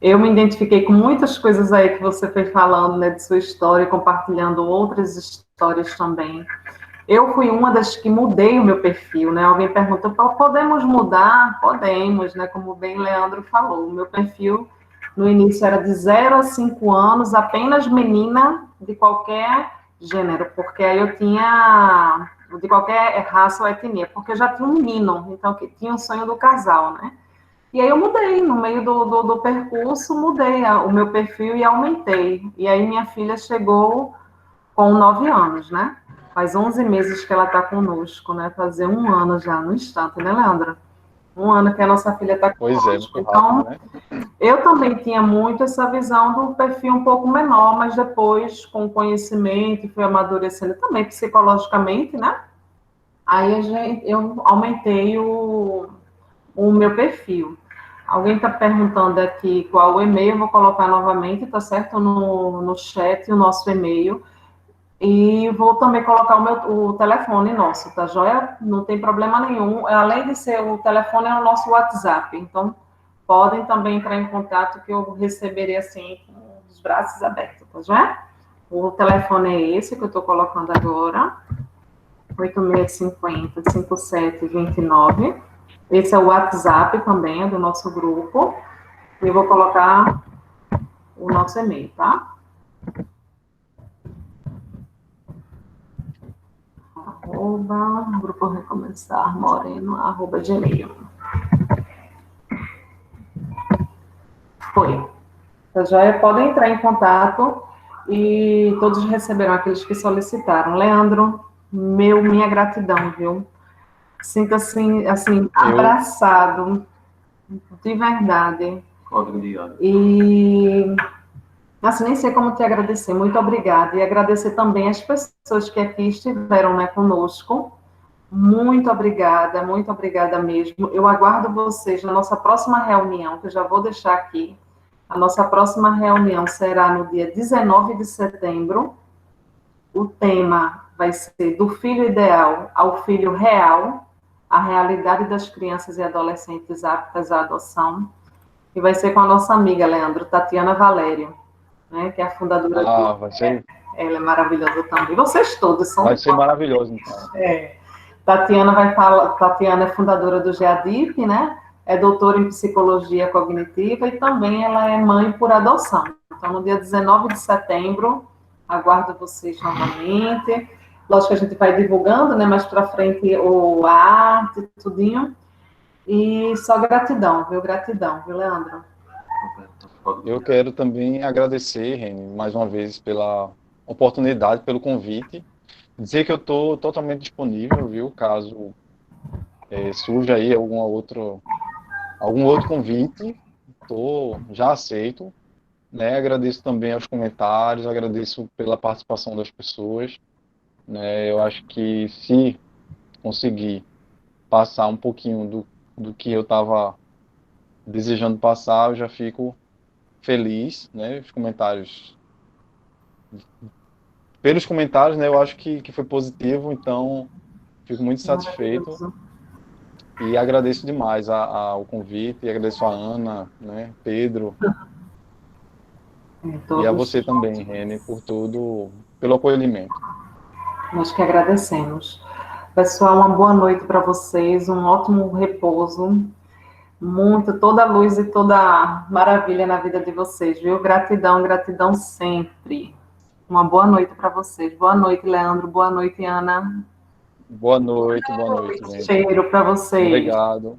Eu me identifiquei com muitas coisas aí que você foi falando, né, de sua história, compartilhando outras histórias também. Eu fui uma das que mudei o meu perfil, né? Alguém perguntou, podemos mudar? Podemos, né? Como bem Leandro falou. O meu perfil, no início, era de 0 a 5 anos, apenas menina de qualquer gênero, porque aí eu tinha de qualquer raça ou etnia, porque eu já tinha um menino, então que tinha o sonho do casal, né? E aí eu mudei, no meio do percurso, mudei o meu perfil e aumentei. E aí minha filha chegou com 9 anos, né? Faz 11 meses que ela está conosco, né? Fazer 1 ano já, no instante, né, Leandra? 1 ano que a nossa filha está conosco. Pois é, muito então, rápido, né? Eu também tinha muito essa visão do perfil um pouco menor, mas depois, com o conhecimento, fui amadurecendo também psicologicamente, né? Aí eu aumentei o meu perfil. Alguém está perguntando aqui qual o e-mail, eu vou colocar novamente, tá certo? No chat, o nosso e-mail. E vou também colocar o telefone nosso, tá joia? Não tem problema nenhum. Além de ser o telefone, é o nosso WhatsApp. Então, podem também entrar em contato que eu receberei, assim, com os braços abertos, tá joia? O telefone é esse que eu estou colocando agora. 8650-5729. Esse é o WhatsApp também, é do nosso grupo. E eu vou colocar o nosso e-mail, tá? Grupo Recomeçar Moreno, @gmail. Foi. Tá joia? Podem entrar em contato e todos receberão, aqueles que solicitaram. Leandro, minha gratidão, viu? Sinto assim abraçado, de verdade. Obrigado. E assim, nem sei como te agradecer. Muito obrigada. E agradecer também as pessoas que aqui estiveram, né, conosco. Muito obrigada mesmo. Eu aguardo vocês na nossa próxima reunião, que eu já vou deixar aqui. A nossa próxima reunião será no dia 19 de setembro. O tema vai ser do filho ideal ao filho real, a realidade das crianças e adolescentes aptas à adoção. e vai ser com a nossa amiga, Leandro, Tatiana Valério, né, que é a fundadora do... Vai ser, Ela é maravilhosa também. Vocês todos são... vai ser maravilhoso, então. Tatiana vai falar, Tatiana é fundadora do GEADIP, né? É doutora em psicologia cognitiva e também ela é mãe por adoção. Então, no dia 19 de setembro, aguardo vocês novamente. Lógico que a gente vai divulgando, né? Mais para frente a arte, tudinho. E só gratidão, viu, Leandro? Eu quero também agradecer, Reni, mais uma vez pela oportunidade, pelo convite. Dizer que eu estou totalmente disponível, viu? Caso surja aí algum outro convite, já aceito, né? Agradeço também aos comentários, agradeço pela participação das pessoas, né? Eu acho que se conseguir passar um pouquinho do que eu estava desejando passar, eu já fico feliz, né? Os comentários, pelos comentários, né? Eu acho que foi positivo, então fico muito satisfeito. E agradeço demais ao convite, e agradeço a Ana, né, Pedro, e a você também, Reni, por tudo, pelo acolhimento. Nós que agradecemos. Pessoal, uma boa noite para vocês, um ótimo repouso, toda a luz e toda maravilha na vida de vocês, viu? Gratidão, gratidão sempre. Uma boa noite para vocês. Boa noite, Leandro. Boa noite, Ana. Boa noite, gente. Cheiro para vocês. Obrigado.